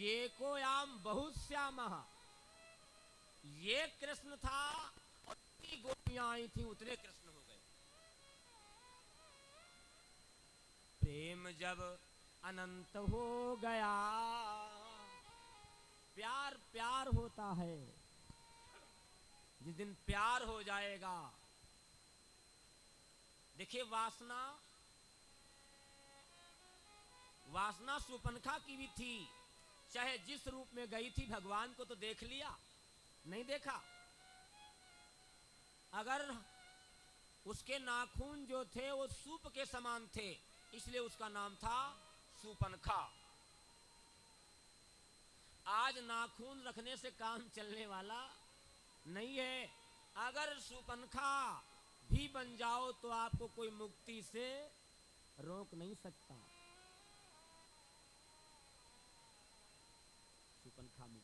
ये को याम बहुत श्यामः, ये कृष्ण था और जितनी गोपियां आई थी उतने कृष्ण हो गए। प्रेम जब अनंत हो गया, प्यार प्यार होता है। जिस दिन प्यार हो जाएगा, देखिए वासना शूर्पणखा की भी थी, चाहे जिस रूप में गई थी भगवान को तो देख लिया, नहीं देखा। अगर उसके नाखून जो थे वो सूप के समान थे, इसलिए उसका नाम था शूर्पणखा। आज नाखून रखने से काम चलने वाला नहीं है। अगर शूर्पणखा भी बन जाओ तो आपको कोई मुक्ति से रोक नहीं सकता। शूर्पणखा मुक्त।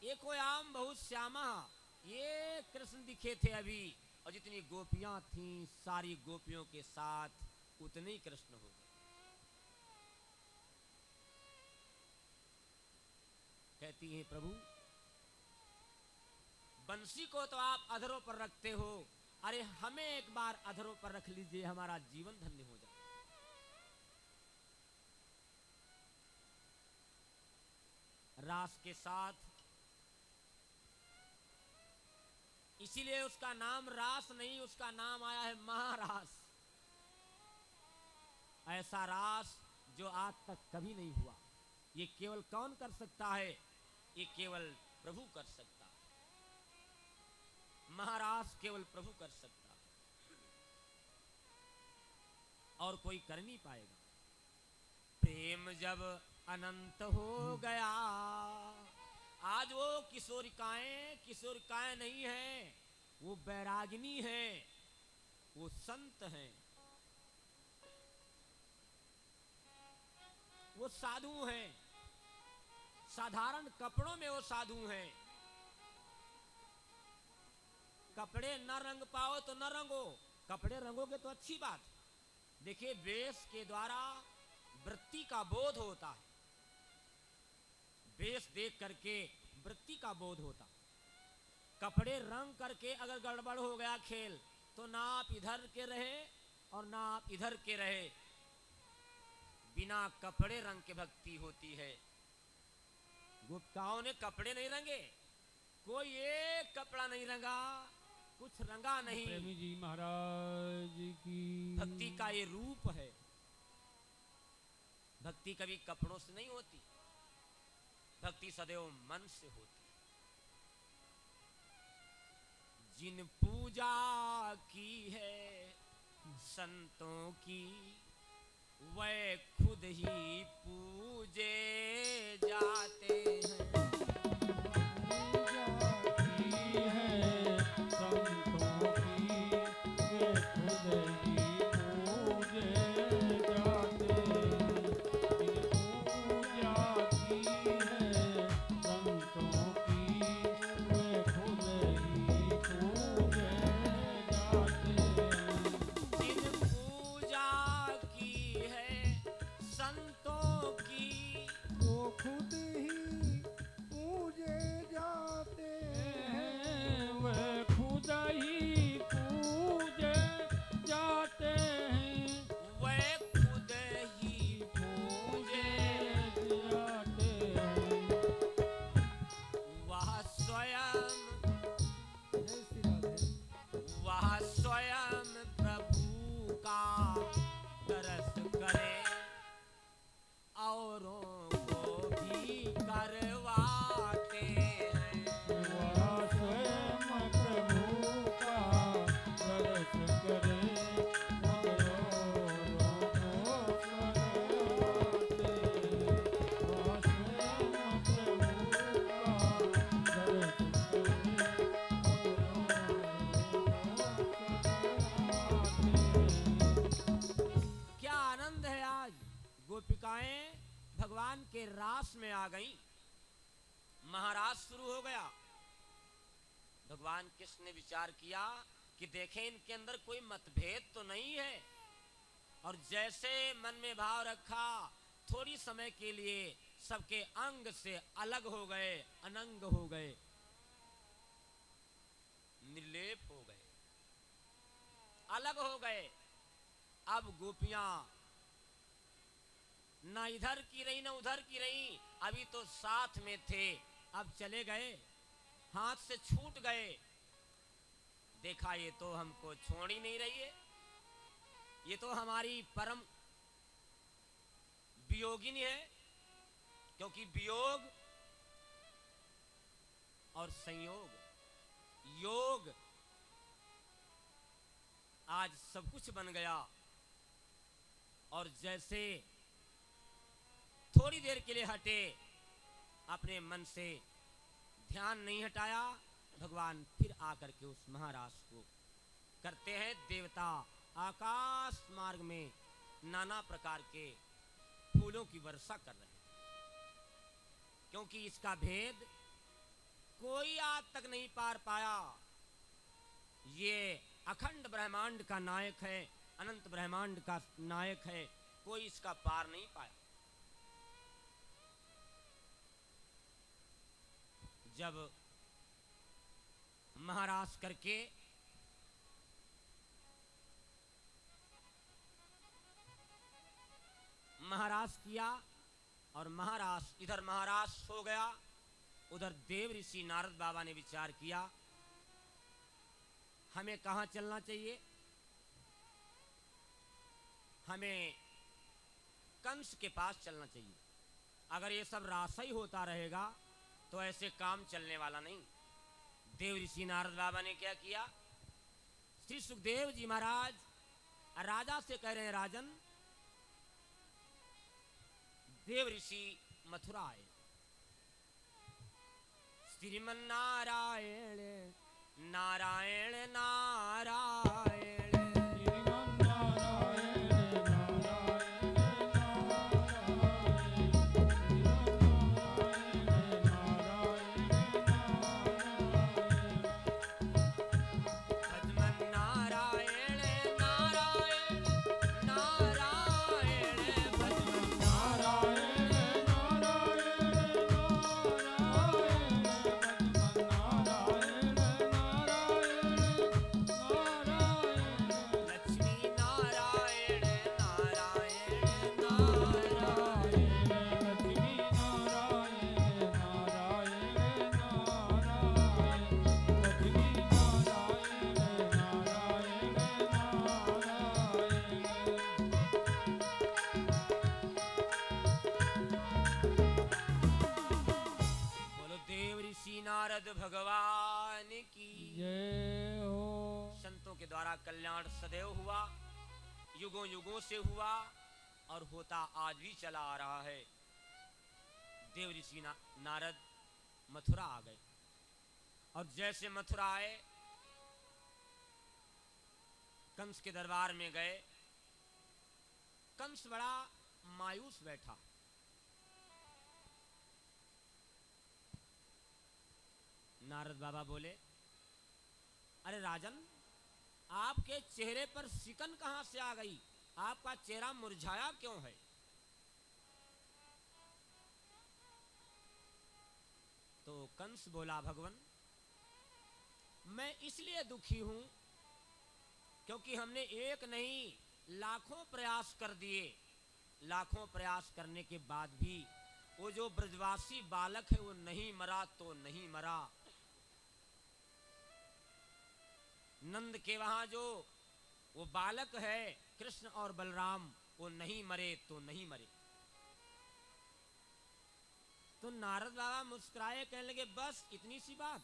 एको याम बहुत श्यामा, ये कृष्ण दिखे थे अभी, और जितनी गोपियां थीं सारी गोपियों के साथ उतने ही कृष्ण हो गए। कहती हैं प्रभु बंसी को तो आप अधरों पर रखते हो, अरे हमें एक बार अधरों पर रख लीजिए, हमारा जीवन धन्य हो जाए। रास के साथ, इसीलिए उसका नाम रास नहीं, उसका नाम आया है महारास। ऐसा रास जो आज तक कभी नहीं हुआ। ये केवल कौन कर सकता है? ये केवल प्रभु कर सकता है। महारास केवल प्रभु कर सकता है, और कोई कर नहीं पाएगा। प्रेम जब अनंत हो गया, आज वो किशोरिकाएं नहीं है, वो बैरागिनी है, वो संत हैं, वो साधु हैं। साधारण कपड़ों में वो साधु हैं। कपड़े न रंग पाओ तो न रंगो, कपड़े रंगोगे तो अच्छी बात। देखिए वेश के द्वारा वृत्ति का बोध होता है, वेश देख करके वृत्ति का बोध होता। कपड़े रंग करके अगर गड़बड़ हो गया खेल, तो ना आप इधर के रहे और ना आप इधर के रहे। बिना कपड़े रंग के भक्ति होती है। गोपिकाओं ने कपड़े नहीं रंगे, कोई एक कपड़ा नहीं रंगा, कुछ रंगा नहीं। प्रेमी जी महाराज की भक्ति का ये रूप है। भक्ति कभी कपड़ों से नहीं होती, भक्ति सदैव मन से होती। जिन पूजा की है संतों की, वह खुद ही पूजे जाते हैं। भगवान के रास में आ गई, महारास शुरू हो गया। भगवान कृष्ण ने विचार किया कि देखें इनके अंदर कोई मतभेद तो नहीं है, और जैसे मन में भाव रखा, थोड़ी समय के लिए सबके अंग से अलग हो गए, अनंग हो गए, निर्लेप हो गए, अलग हो गए। अब गोपियां ना इधर की रही ना उधर की रही, अभी तो साथ में थे, अब चले गए, हाथ से छूट गए। देखा ये तो हमको छोड़ ही नहीं रही है, ये तो हमारी परम वियोगिनी है। क्योंकि वियोग और संयोग, योग, आज सब कुछ बन गया। और जैसे थोड़ी देर के लिए हटे, अपने मन से ध्यान नहीं हटाया, भगवान फिर आकर के उस महाराज को करते हैं देवता। आकाश मार्ग में नाना प्रकार के फूलों की वर्षा कर रहे हैं, क्योंकि इसका भेद कोई आज तक नहीं पार पाया। ये अखंड ब्रह्मांड का नायक है, अनंत ब्रह्मांड का नायक है, कोई इसका पार नहीं पाया। जब महाराज करके महाराज किया, और महाराज इधर महाराज हो गया, उधर देव ऋषि नारद बाबा ने विचार किया, हमें कहाँ चलना चाहिए। हमें कंस के पास चलना चाहिए। अगर ये सब रासा ही होता रहेगा तो ऐसे काम चलने वाला नहीं। देव ऋषि नारद बाबा ने क्या किया, श्री सुखदेव जी महाराज राजा से कह रहे हैं, राजन, देव ऋषि मथुरा आए, श्रीमन नारायण नारायण नारायण, भगवान की जय हो। संतों के द्वारा कल्याण सदैव हुआ, युगों युगों से हुआ और होता आज भी चला आ रहा है। देव ऋषि नारद मथुरा आ गए, और जैसे मथुरा आए, कंस के दरबार में गए। कंस बड़ा मायूस बैठा। नारद बाबा बोले, अरे राजन, आपके चेहरे पर सिकन कहां से आ गई? आपका चेहरा मुरझाया क्यों है? तो कंस बोला, भगवान, मैं इसलिए दुखी हूं क्योंकि हमने एक नहीं लाखों प्रयास कर दिए। लाखों प्रयास करने के बाद भी वो जो ब्रजवासी बालक है वो नहीं मरा तो नहीं मरा। नंद के वहां जो वो बालक है कृष्ण और बलराम, वो नहीं मरे तो नहीं मरे। तो नारद बाबा मुस्कुराए, कहने लगे, बस इतनी सी बात?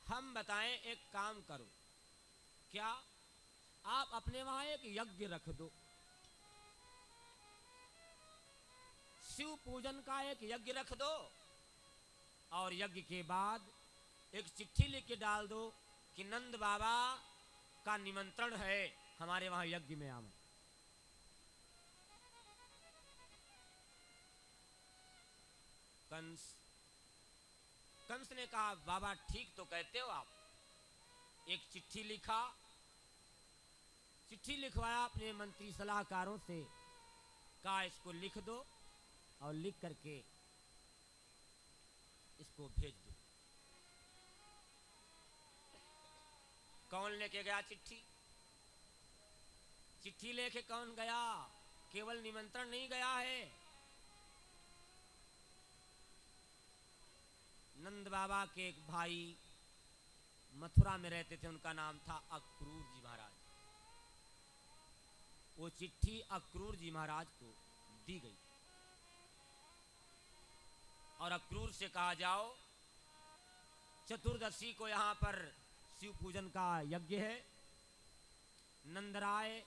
हम बताएं, एक काम करो, क्या आप अपने वहां एक यज्ञ रख दो, शिव पूजन का एक यज्ञ रख दो, और यज्ञ के बाद एक चिट्ठी लिख के डाल दो कि नंद बाबा का निमंत्रण है, हमारे वहां यज्ञ में आवे। कंस ने कहा, बाबा ठीक तो कहते हो आप। एक चिट्ठी लिखा, चिट्ठी लिखवाया अपने मंत्री सलाहकारों से, कहा इसको लिख दो और लिख करके इसको भेज दो। कौन लेके गया चिट्ठी? चिट्ठी लेके कौन गया? केवल निमंत्रण नहीं गया है। नंद बाबा के एक भाई मथुरा में रहते थे, उनका नाम था अक्रूर जी महाराज। वो चिट्ठी अक्रूर जी महाराज को दी गई और अक्रूर से कहा जाओ चतुर्दशी को यहां पर शिव पूजन का यज्ञ है, नंदराय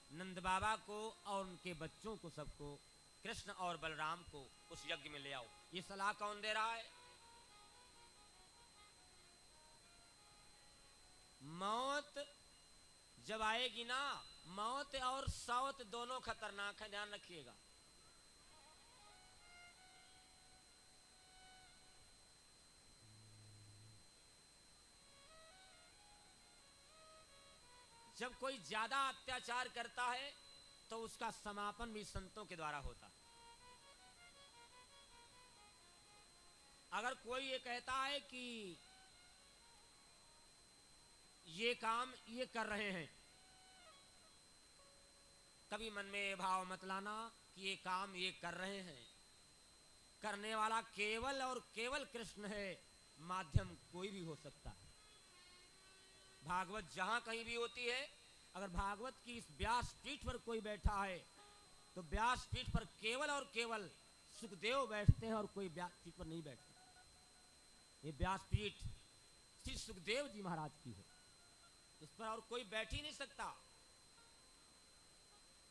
नंद बाबा को और उनके बच्चों को, सबको, कृष्ण और बलराम को उस यज्ञ में ले आओ। ये सलाह कौन दे रहा है? मौत जब आएगी ना, मौत और सौत दोनों खतरनाक है, ध्यान रखिएगा। जब कोई ज्यादा अत्याचार करता है तो उसका समापन भी संतों के द्वारा होता है। अगर कोई ये कहता है कि ये काम ये कर रहे हैं, कभी मन में ये भाव मत लाना कि ये काम ये कर रहे हैं। करने वाला केवल और केवल कृष्ण है, माध्यम कोई भी हो सकता है। भागवत जहां कहीं भी होती है, अगर भागवत की इस व्यास पीठ पर कोई बैठा है तो व्यास पीठ पर केवल और केवल सुखदेव बैठते हैं और कोई व्यास पीठ पर नहीं बैठते। ये व्यास पीठ श्री सुखदेव जी महाराज की है, इस पर और कोई बैठ ही नहीं सकता।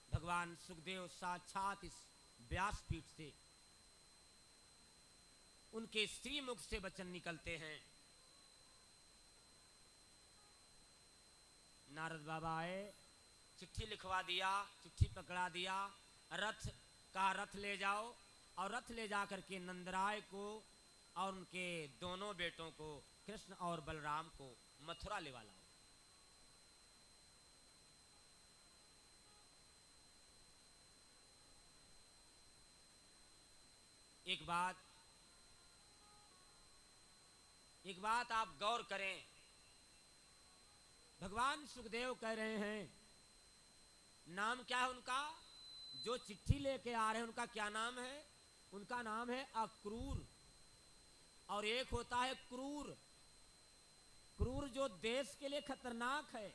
भगवान सुखदेव साक्षात इस व्यास पीठ से, उनके श्री मुख से वचन निकलते हैं। नारद बाबा आए, चिट्ठी लिखवा दिया, चिट्ठी पकड़ा दिया, रथ का रथ ले जाओ और रथ ले जा करके नंदराय को और उनके दोनों बेटों को, कृष्ण और बलराम को, मथुरा ले वाला। एक बात आप गौर करें। भगवान सुखदेव कह रहे हैं, नाम क्या है उनका? जो चिट्ठी लेके आ रहे हैं उनका क्या नाम है? उनका नाम है अक्रूर, और एक होता है क्रूर। क्रूर जो देश के लिए खतरनाक है।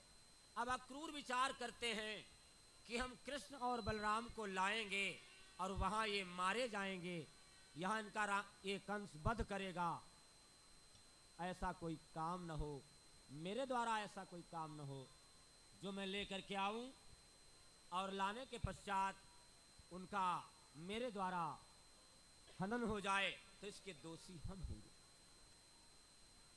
अब अक्रूर विचार करते हैं कि हम कृष्ण और बलराम को लाएंगे और वहां ये मारे जाएंगे, यहां इनका ये कंस वध करेगा। ऐसा कोई काम न हो, मेरे द्वारा ऐसा कोई काम न हो जो मैं लेकर के आऊं और लाने के पश्चात उनका मेरे द्वारा हनन हो जाए, तो इसके दोषी हम होंगे,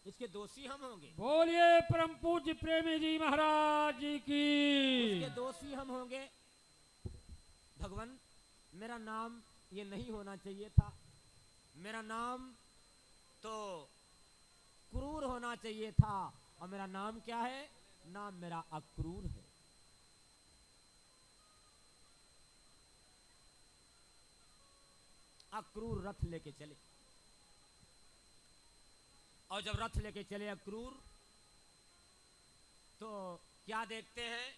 इसके दोषी हम होंगे। बोलिए परम पूज्य प्रेमी जी महाराज जी की। इसके दोषी हम होंगे। भगवान, मेरा नाम ये नहीं होना चाहिए था, मेरा नाम तो क्रूर होना चाहिए था, और मेरा नाम क्या है? नाम मेरा अक्रूर है। अक्रूर रथ लेके चले, और जब रथ लेके चले अक्रूर, तो क्या देखते हैं?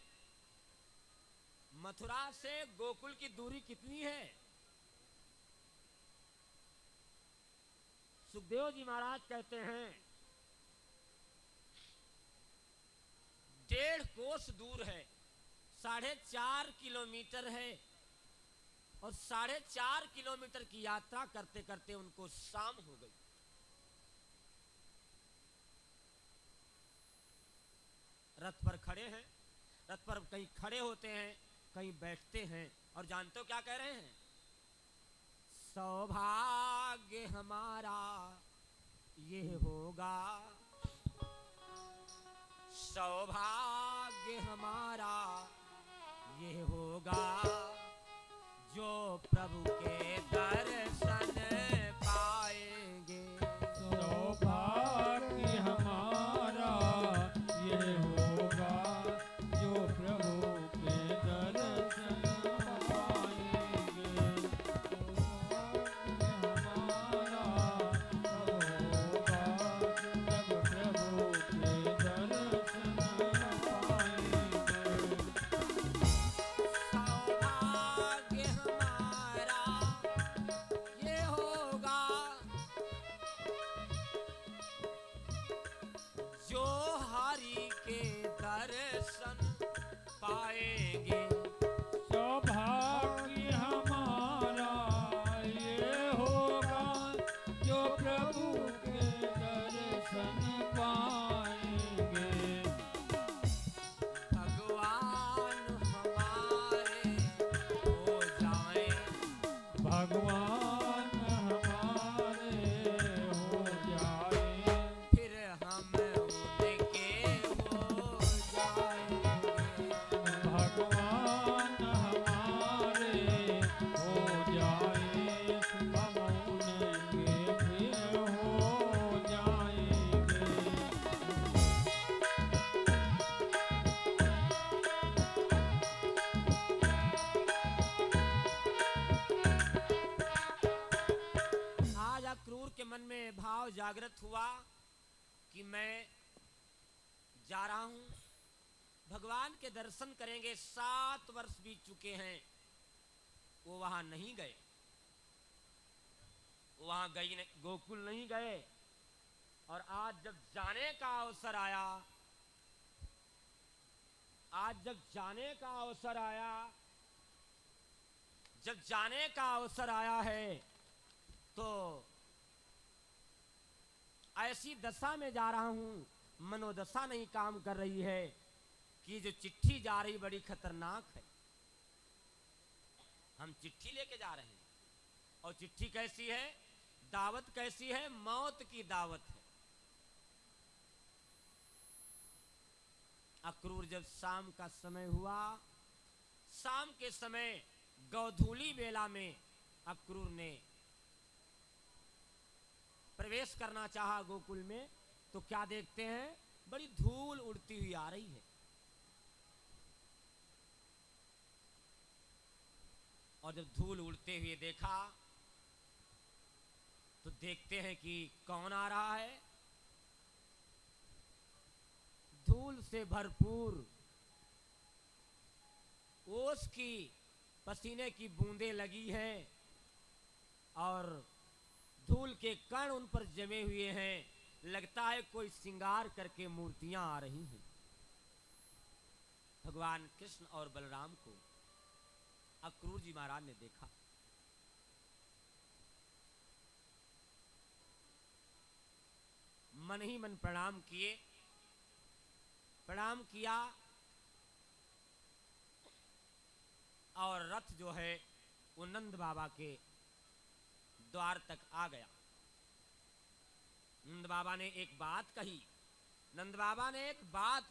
मथुरा से गोकुल की दूरी कितनी है? सुखदेव जी महाराज कहते हैं 1.5 कोस दूर है, 4.5 किलोमीटर है, और 4.5 किलोमीटर की यात्रा करते करते उनको शाम हो गई। रथ पर खड़े हैं, रथ पर कहीं खड़े होते हैं, कहीं बैठते हैं, और जानते हो क्या कह रहे हैं? सौभाग्य हमारा ये होगा, सौभाग्य हमारा ये होगा, जो प्रभु के दर्शन पाएंगे। सौभाग्य हमारा ये होगा, जो प्रभु भाव जागृत हुआ कि मैं जा रहा हूं, भगवान के दर्शन करेंगे। 7 वर्ष बीत चुके हैं, वो वहां नहीं गए, वहां गई नहीं, गोकुल नहीं गए। और आज जब जाने का अवसर आया, जब जाने का अवसर आया है, तो ऐसी दशा में जा रहा हूं, मनोदशा नहीं काम कर रही है कि जो चिट्ठी जा रही बड़ी खतरनाक है। हम चिट्ठी लेके जा रहे हैं, और चिट्ठी कैसी है, दावत कैसी है, मौत की दावत है। अक्रूर जब शाम का समय हुआ, शाम के समय गोधूली बेला में अक्रूर ने प्रवेश करना चाहा गोकुल में, तो क्या देखते हैं, बड़ी धूल उड़ती हुई आ रही है। और जब धूल उड़ते हुए देखा, तो देखते हैं कि कौन आ रहा है। धूल से भरपूर ओस की पसीने की बूंदें लगी हैं, और धूल के कण उन पर जमे हुए हैं। लगता है कोई श्रृंगार करके मूर्तियां आ रही हैं। भगवान कृष्ण और बलराम को अक्रूर जी महाराज ने देखा। मन ही मन प्रणाम किए, प्रणाम किया, और रथ जो है वो नंद बाबा के द्वार तक आ गया। नंद बाबा ने एक बात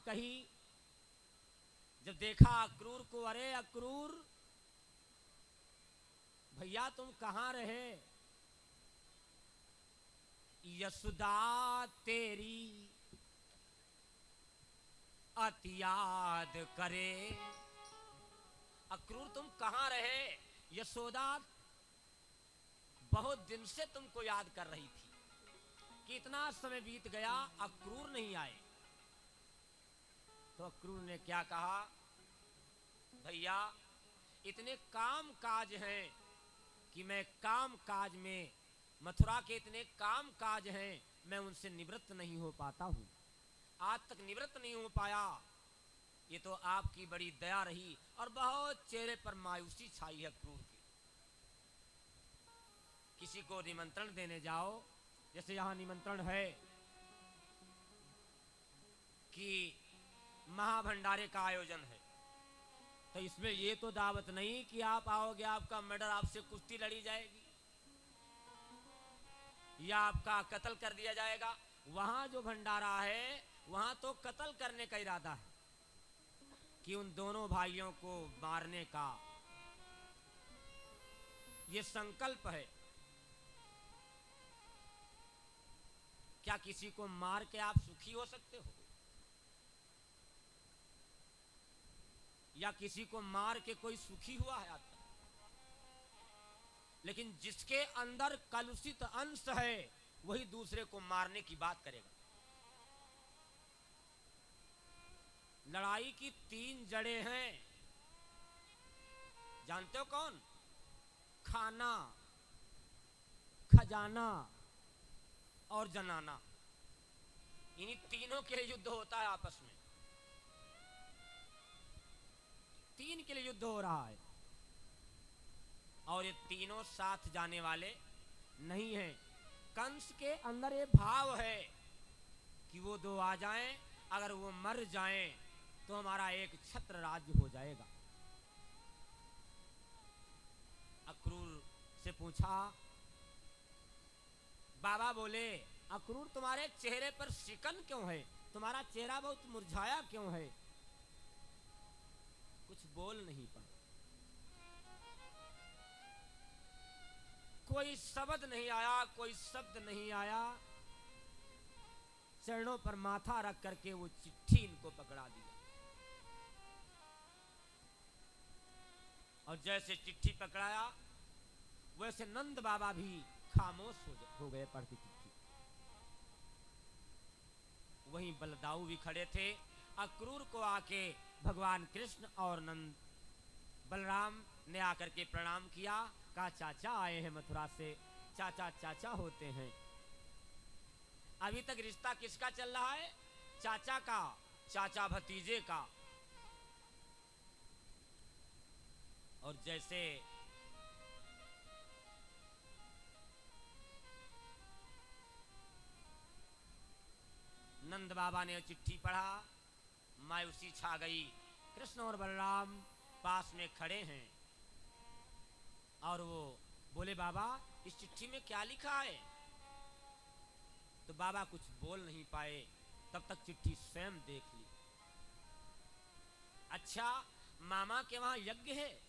कही, जब देखा अक्रूर को, अरे अक्रूर भैया तुम कहां रहे, यशोदा तेरी अति याद करे। अक्रूर तुम कहां रहे, यशोदा बहुत दिन से तुमको याद कर रही थी। कितना समय बीत गया, अक्रूर नहीं आए। तो अक्रूर ने क्या कहा, भैया इतने काम काज हैं कि मैं काम काज में, मथुरा के इतने काम काज हैं, मैं उनसे निवृत्त नहीं हो पाता हूं, आज तक निवृत्त नहीं हो पाया। ये तो आपकी बड़ी दया रही। और बहुत चेहरे पर मायूसी छाई है अक्रूर की। किसी को निमंत्रण देने जाओ, जैसे यहां निमंत्रण है कि महाभंडारे का आयोजन है, तो इसमें ये तो दावत नहीं कि आप आओगे, आपका मर्डर, आपसे कुश्ती लड़ी जाएगी या आपका कत्ल कर दिया जाएगा। वहां जो भंडारा है, वहां तो कत्ल करने का इरादा है कि उन दोनों भाइयों को मारने का ये संकल्प है। क्या किसी को मार के आप सुखी हो सकते हो, या किसी को मार के कोई सुखी हुआ है आज तक? लेकिन जिसके अंदर कलुषित अंश है, वही दूसरे को मारने की बात करेगा। लड़ाई की 3 जड़ें हैं, जानते हो कौन? खाना, खजाना और जनाना। इन्हीं तीनों के लिए युद्ध होता है आपस में। 3 के लिए युद्ध हो रहा है, और ये तीनों साथ जाने वाले नहीं हैं। कंस के अंदर ये भाव है कि वो 2 आ जाएं, अगर वो मर जाएं तो हमारा एक छत्र राज्य हो जाएगा। अक्रूर से पूछा, बाबा बोले, अक्रूर तुम्हारे चेहरे पर शिकन क्यों है, तुम्हारा चेहरा बहुत मुरझाया क्यों है? कुछ बोल नहीं पाए, कोई शब्द नहीं आया, कोई शब्द नहीं आया। चरणों पर माथा रख करके वो चिट्ठी इनको पकड़ा दिया, और जैसे चिट्ठी पकड़ाया, वैसे नंद बाबा भी खामोश हो गए पढ़ती चिट्ठी। वहीं बलदाऊ भी खड़े थे। अक्रूर को आके भगवान कृष्ण और नंद बलराम ने आकर के प्रणाम किया। कहा चाचा आए हैं मथुरा से। चाचा चाचा होते हैं। अभी तक रिश्ता किसका चल रहा है? चाचा का, चाचा भतीजे का। और जैसे नंद बाबा ने चिट्ठी पढ़ा, मायूसी छा गई। कृष्ण और बलराम पास में खड़े हैं और वो बोले बाबा इस चिट्ठी में क्या लिखा है? तो बाबा कुछ बोल नहीं पाए। तब तक चिट्ठी स्वयं देख ली। अच्छा, मामा के वहां यज्ञ है।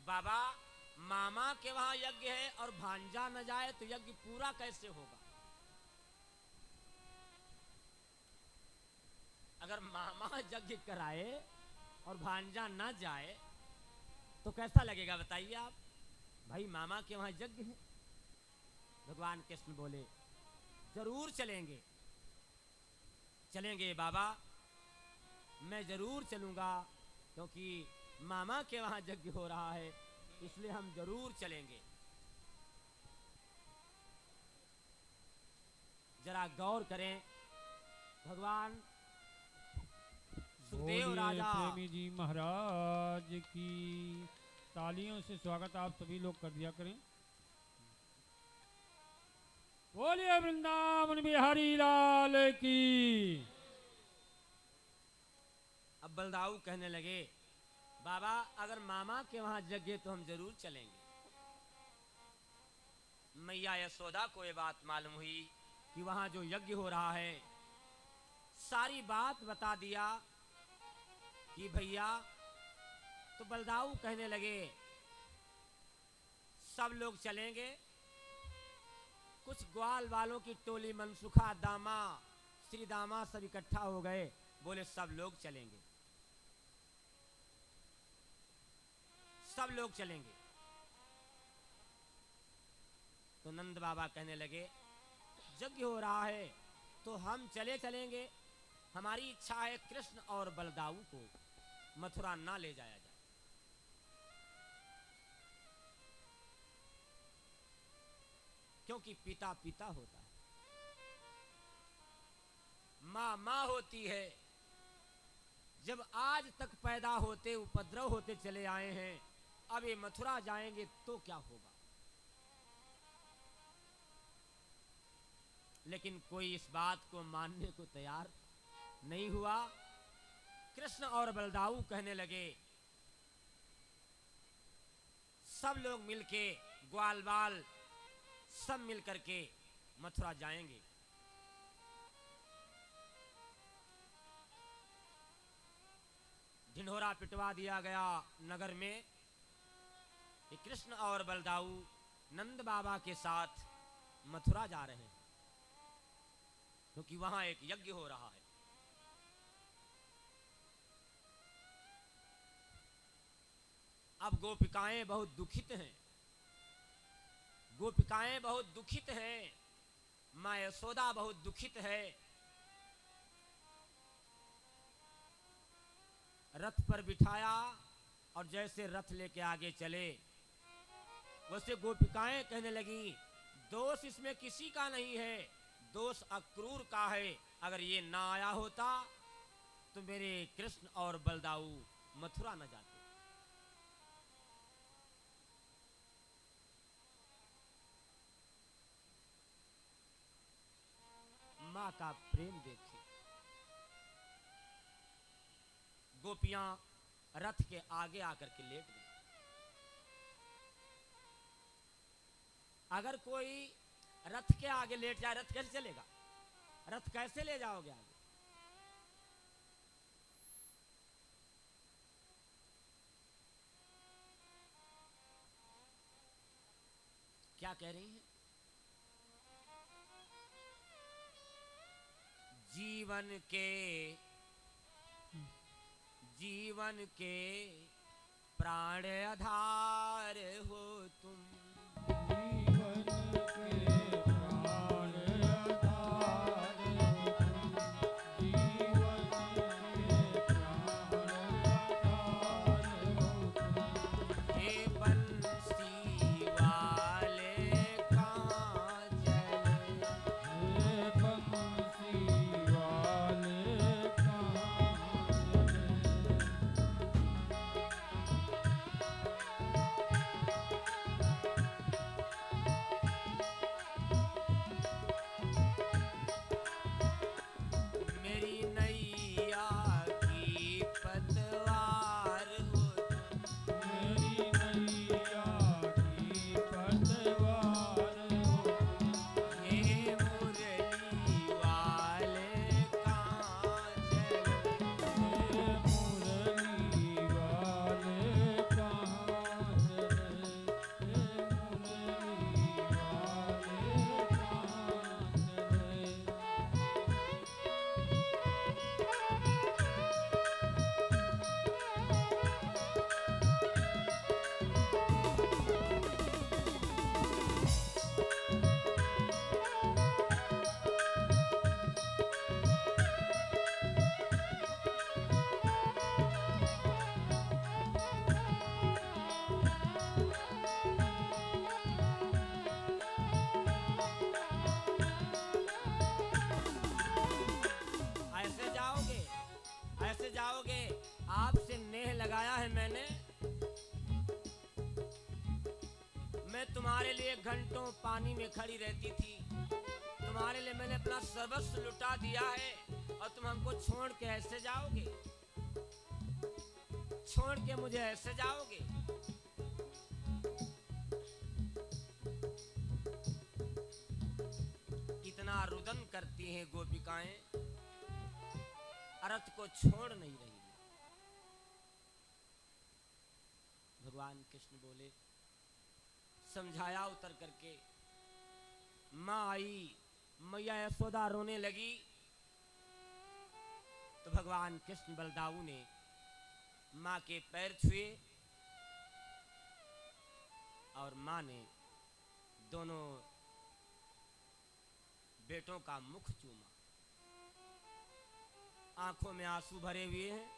बाबा मामा के वहां यज्ञ है और भांजा न जाए तो यज्ञ पूरा कैसे होगा? अगर मामा यज्ञ कराए और भांजा न जाए तो कैसा लगेगा बताइए आप? भाई मामा के वहां यज्ञ है। भगवान कृष्ण बोले जरूर चलेंगे। चलेंगे बाबा, मैं जरूर चलूंगा, क्योंकि मामा के वहां यज्ञ हो रहा है, इसलिए हम जरूर चलेंगे। जरा गौर करें, भगवान सुखदेव राजा प्रेमी जी महाराज की तालियों से स्वागत आप सभी लोग कर दिया करें। बोलिए वृंदावन बिहारी लाल की। अब बलदाऊ कहने लगे बाबा अगर मामा के वहां यज्ञ तो हम जरूर चलेंगे। मैया यशोदा को ये बात मालूम हुई कि वहां जो यज्ञ हो रहा है, सारी बात बता दिया कि भैया। तो बलदाऊ कहने लगे सब लोग चलेंगे। कुछ ग्वाल वालों की टोली, मनसुखा, दामा, श्री दामा सब इकट्ठा हो गए। बोले सब लोग चलेंगे, सब लोग चलेंगे। तो नंद बाबा कहने लगे यज्ञ हो रहा है तो हम चलेंगे। हमारी इच्छा है कृष्ण और बलदाऊ को मथुरा ना ले जाया जाए। क्योंकि पिता पिता होता है, माँ माँ होती है। जब आज तक पैदा होते उपद्रव होते चले आए हैं, अब ये मथुरा जाएंगे तो क्या होगा? लेकिन कोई इस बात को मानने को तैयार नहीं हुआ। कृष्ण और बलदाऊ कहने लगे सब लोग मिलके, ग्वाल बाल सब मिलकर के मथुरा जाएंगे। ढिंढोरा पिटवा दिया गया नगर में कि कृष्ण और बलदाऊ नंद बाबा के साथ मथुरा जा रहे हैं, क्योंकि वहां एक यज्ञ हो रहा है। अब गोपिकाएं बहुत दुखित हैं, गोपिकाएं बहुत दुखित हैं, मां यशोदा बहुत दुखित है। रथ पर बिठाया और जैसे रथ लेके आगे चले, वैसे गोपिकाएं कहने लगी दोष इसमें किसी का नहीं है, दोष अक्रूर का है। अगर ये ना आया होता तो मेरे कृष्ण और बलदाऊ मथुरा न जाते। मां का प्रेम देखिए। गोपियां रथ के आगे आकर के लेट गई। अगर कोई रथ के आगे लेट जाए, रथ कैसे चलेगा? रथ कैसे ले जाओगे आगे? क्या कह रही हैं? जीवन के प्राण आधार हो तुम। जीवन के प्राण आधार मैं तुम्हारे लिए घंटों पानी में खड़ी रहती थी, तुम्हारे लिए मैंने अपना सर्वस्व लुटा दिया है, और तुम हमको छोड़ के ऐसे जाओगे? छोड़ के मुझे ऐसे जाओगे? इतना रुदन करती हैं गोपिकाएं, अर्थ को छोड़ नहीं रही। भगवान कृष्ण बोले, समझाया उतर करके। माँ आई, मैया यशोदा रोने लगी, तो भगवान कृष्ण बलदाऊ ने माँ के पैर छुए और माँ ने दोनों बेटों का मुख चूमा। आंखों में आंसू भरे हुए हैं।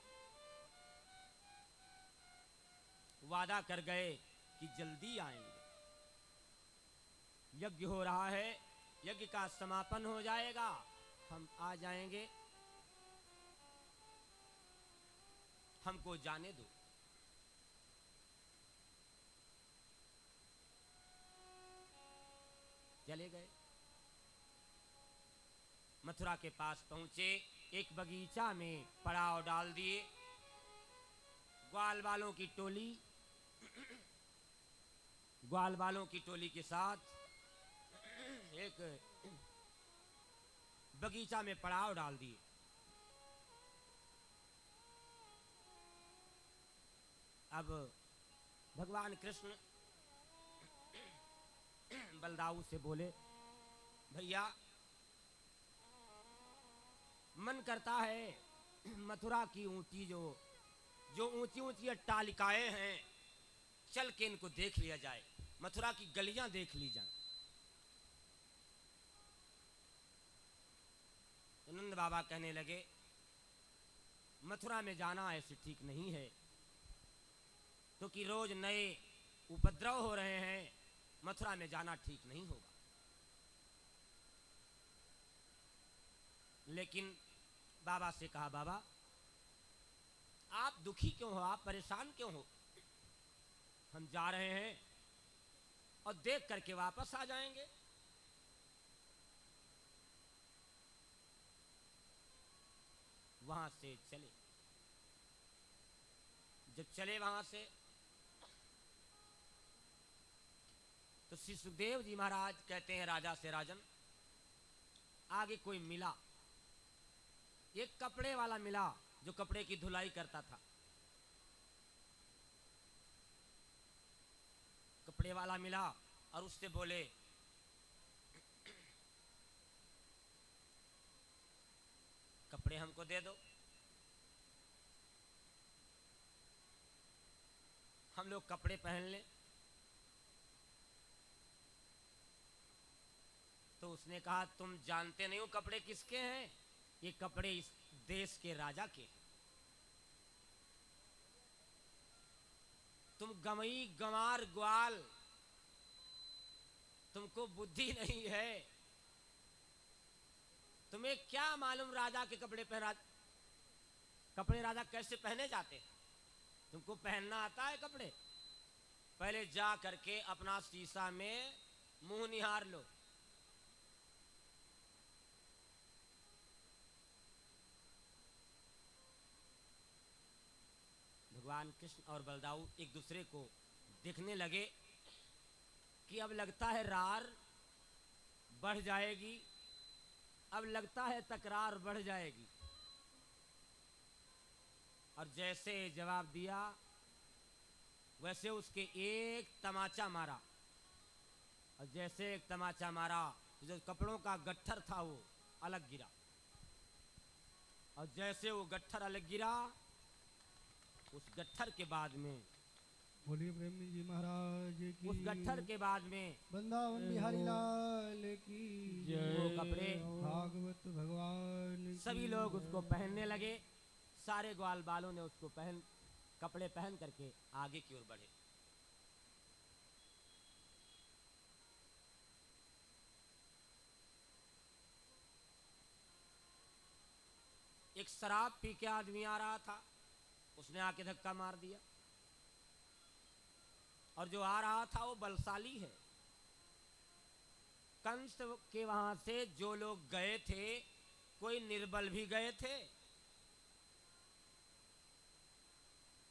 वादा कर गए कि जल्दी आएंगे, यज्ञ हो रहा है, यज्ञ का समापन हो जाएगा, हम आ जाएंगे, हमको जाने दो। चले गए। मथुरा के पास पहुंचे, एक बगीचा में पड़ाव डाल दिए। ग्वाल वालों की टोली, ग्वाल वालों की टोली के साथ एक बगीचा में पड़ाव डाल दिए। अब भगवान कृष्ण बलदाऊ से बोले, भैया मन करता है मथुरा की ऊंची जो ऊंची ऊंची अट्टालिकाएं हैं, चल के इनको देख लिया जाए, मथुरा की गलियां देख ली जाए। तो नंद बाबा कहने लगे, मथुरा में जाना ऐसे ठीक नहीं है, क्योंकि रोज नए उपद्रव हो रहे हैं, मथुरा में जाना ठीक नहीं होगा। लेकिन बाबा से कहा, बाबा आप दुखी क्यों हो, आप परेशान क्यों हो? हम जा रहे हैं और देख करके वापस आ जाएंगे। वहां से चले। जब चले वहां से, तो श्री सुखदेव जी महाराज कहते हैं राजा से, राजन आगे कोई मिला, एक कपड़े वाला मिला जो कपड़े की धुलाई करता था। कपड़े वाला मिला और उससे बोले, कपड़े हमको दे दो, हम लोग कपड़े पहन लें। तो उसने कहा, तुम जानते नहीं हो कपड़े किसके हैं? ये कपड़े इस देश के राजा के। तुम गमई गंवार ग्वाल, तुमको बुद्धि नहीं है, तुम्हें क्या मालूम राजा के कपड़े पहना, कपड़े राजा कैसे पहने जाते हैं? तुमको पहनना आता है कपड़े? पहले जा करके अपना शीशा में मुंह निहार लो। भगवान कृष्ण और बलदाऊ एक दूसरे को देखने लगे कि अब लगता है रार बढ़ जाएगी, अब लगता है तकरार बढ़ जाएगी। और जैसे जवाब दिया, वैसे उसके एक तमाचा मारा, और जैसे एक तमाचा मारा, जो कपड़ों का गट्ठर था वो अलग गिरा, और जैसे वो गट्ठर अलग गिरा, उस गट्ठर के बाद में, बोलिए प्रेम जी महाराज की, उस गट्ठर के बाद में वृंदावन बिहारी लाल की वो कपड़े भागवत भगवान की सभी लोग उसको पहनने लगे। सारे ग्वाल बालों ने उसको कपड़े पहन करके आगे की ओर बढ़े। एक शराब पी के आदमी आ रहा था, उसने आके धक्का मार दिया और जो आ रहा था वो बलशाली है। कंस के वहां से जो लोग गए थे, कोई निर्बल भी गए थे।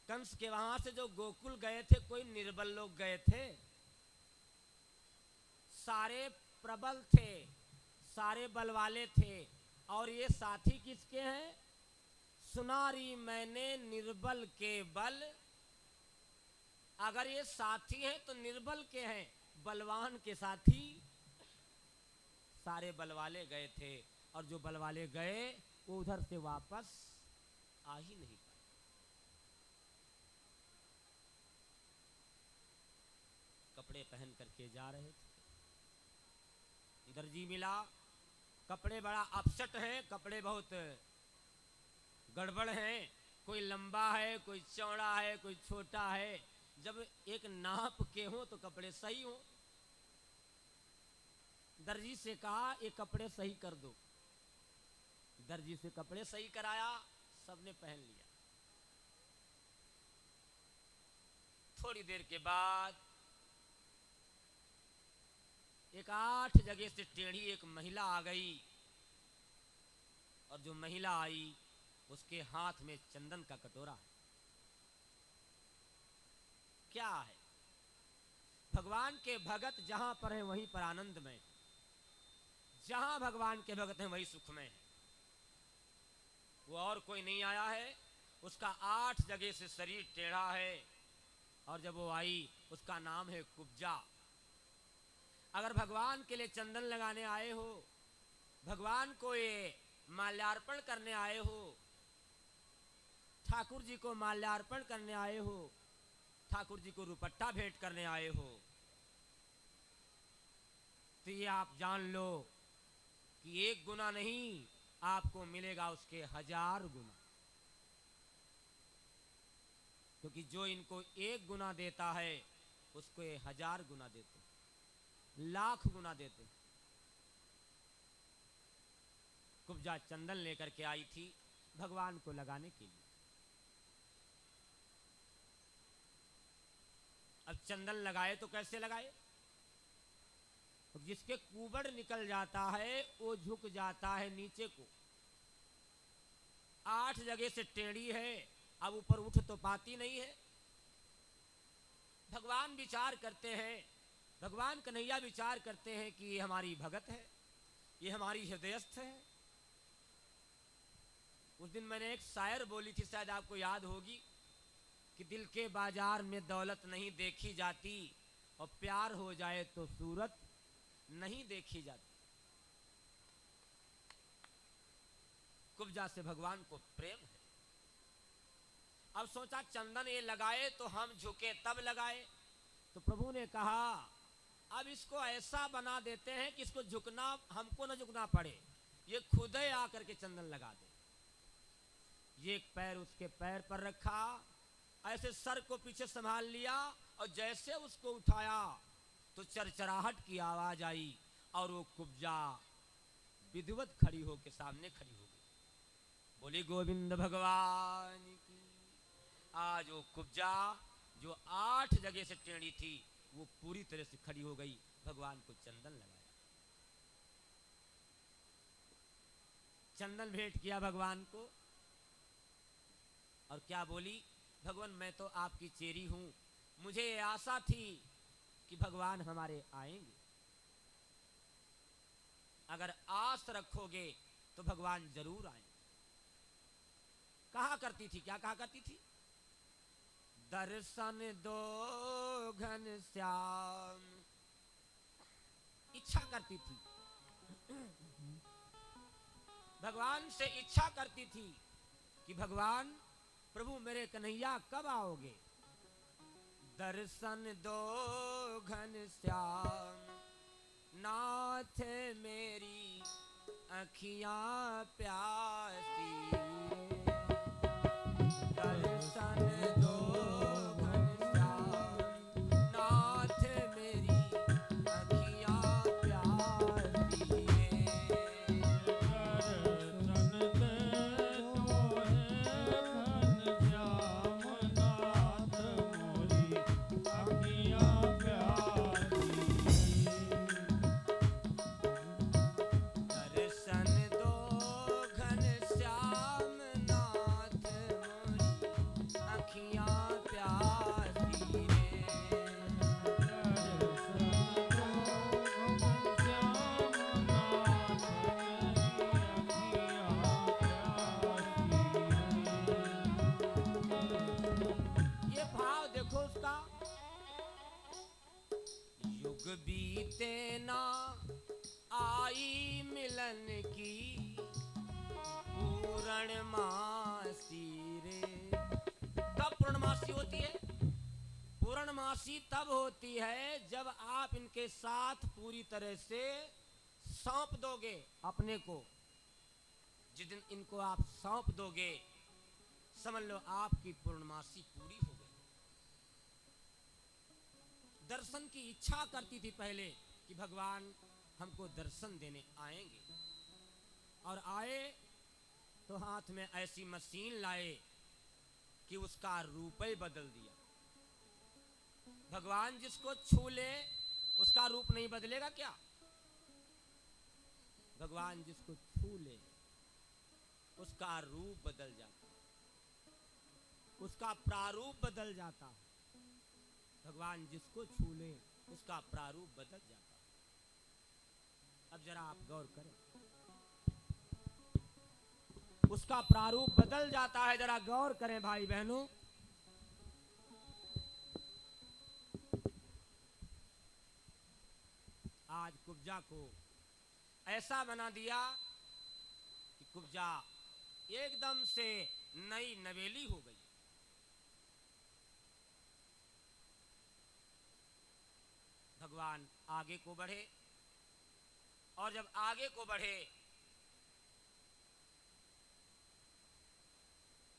कंस के वहां से जो गोकुल गए थे, कोई निर्बल लोग गए थे। सारे प्रबल थे, सारे बल वाले थे। और ये साथी किसके हैं? सुनारी मैंने निर्बल के बल। अगर ये साथी हैं तो निर्बल के हैं, बलवान के साथी सारे बल वाले गए थे। और जो बल वाले गए वो उधर से वापस आ ही नहीं पाए। कपड़े पहन करके जा रहे थे, दर्जी मिला, कपड़े बड़ा अपसेट हैं, कपड़े बहुत गड़बड़ हैं, कोई लंबा है, कोई चौड़ा है, कोई छोटा है। जब एक नाप के हो तो कपड़े सही हो। दर्जी से कहा ये कपड़े सही कर दो। दर्जी से कपड़े सही कराया, सबने पहन लिया। थोड़ी देर के बाद एक 8 जगह से टेढ़ी एक महिला आ गई। और जो महिला आई उसके हाथ में चंदन का कटोरा है। क्या है? भगवान के भगत जहां पर हैं वहीं पर आनंद में, जहां भगवान के भगत हैं वहीं सुख में है। वो और कोई नहीं आया है। उसका 8 जगह से शरीर टेढ़ा है। और जब वो आई उसका नाम है कुब्जा। अगर भगवान के लिए चंदन लगाने आए हो, भगवान को ये माल्यार्पण करने आए हो, ठाकुर जी को माल्यार्पण करने आए हो, ठाकुर जी को रुपट्टा भेंट करने आए हो, तो ये आप जान लो कि 1 गुना नहीं, आपको मिलेगा उसके 1000 गुना। क्योंकि जो इनको 1 गुना देता है उसको ये 1000 गुना देते, लाख गुना देते। कुब्जा चंदन लेकर के आई थी भगवान को लगाने के लिए। अब चंदन लगाए तो कैसे लगाए? तो जिसके कुबड़ निकल जाता है वो झुक जाता है नीचे को। 8 जगह से टेढ़ी है, अब ऊपर उठ तो पाती नहीं है। भगवान विचार करते हैं, भगवान कन्हैया विचार करते हैं कि ये हमारी भगत है, ये हमारी हृदयस्थ है। उस दिन मैंने एक शायर बोली थी, शायद आपको याद होगी, कि दिल के बाजार में दौलत नहीं देखी जाती, और प्यार हो जाए तो सूरत नहीं देखी जाती। कुब्जा से भगवान को प्रेम है। अब सोचा चंदन ये लगाए तो हम झुके तब लगाए। तो प्रभु ने कहा अब इसको ऐसा बना देते हैं कि इसको झुकना, हमको न झुकना पड़े, ये खुद ही आकर के चंदन लगा दे। ये एक पैर उसके पैर पर रखा, ऐसे सर को पीछे संभाल लिया, और जैसे उसको उठाया तो चरचराहट की आवाज आई, और वो कुब्जा विधिवत खड़ी होकर सामने खड़ी हो गई। बोली गोविंद भगवान की। आज वो कुब्जा जो 8 जगह से टेढ़ी थी वो पूरी तरह से खड़ी हो गई। भगवान को चंदन लगाया, चंदन भेंट किया भगवान को, और क्या बोली? भगवान मैं तो आपकी चेरी हूं, मुझे ये आशा थी कि भगवान हमारे आएंगे। अगर आस रखोगे तो भगवान जरूर आएंगे। कहा करती थी, क्या कहा करती थी? दर्शन दो घन श्याम, इच्छा करती थी, भगवान से इच्छा करती थी कि भगवान प्रभु मेरे कन्हैया कब आओगे? दर्शन दो घन श्याम, नाथ मेरी अखियां प्यासी, दर्शन दो घन श्याम, नाथ मेरी अखियां प्यासी। दर्शन दे तो है घन श्याम, नाथ मोरी अखियां युग बीते ना आई मिलन की पूर्णमासी रे। कब पूर्णमासी होती है? पूर्णमासी तब होती है जब आप इनके साथ पूरी तरह से सौंप दोगे अपने को। जिस दिन इनको आप सौंप दोगे समझ लो आपकी पूर्णमासी पूरी हो गई। दर्शन की इच्छा करती थी पहले कि भगवान हमको दर्शन देने आएंगे, और आए तो हाथ में ऐसी मशीन लाए कि उसका रूप ही बदल दिया। भगवान जिसको छू ले उसका रूप नहीं बदलेगा क्या? भगवान जिसको छू ले उसका रूप बदल जाता, उसका प्रारूप बदल जाता। भगवान जिसको छू ले उसका प्रारूप बदल जाता। अब जरा आप गौर करें, उसका प्रारूप बदल जाता है। जरा गौर करें भाई बहनों। आज कुब्जा को ऐसा बना दिया कि कुब्जा एकदम से नई नवेली हो गई। भगवान आगे को बढ़े, और जब आगे को बढ़े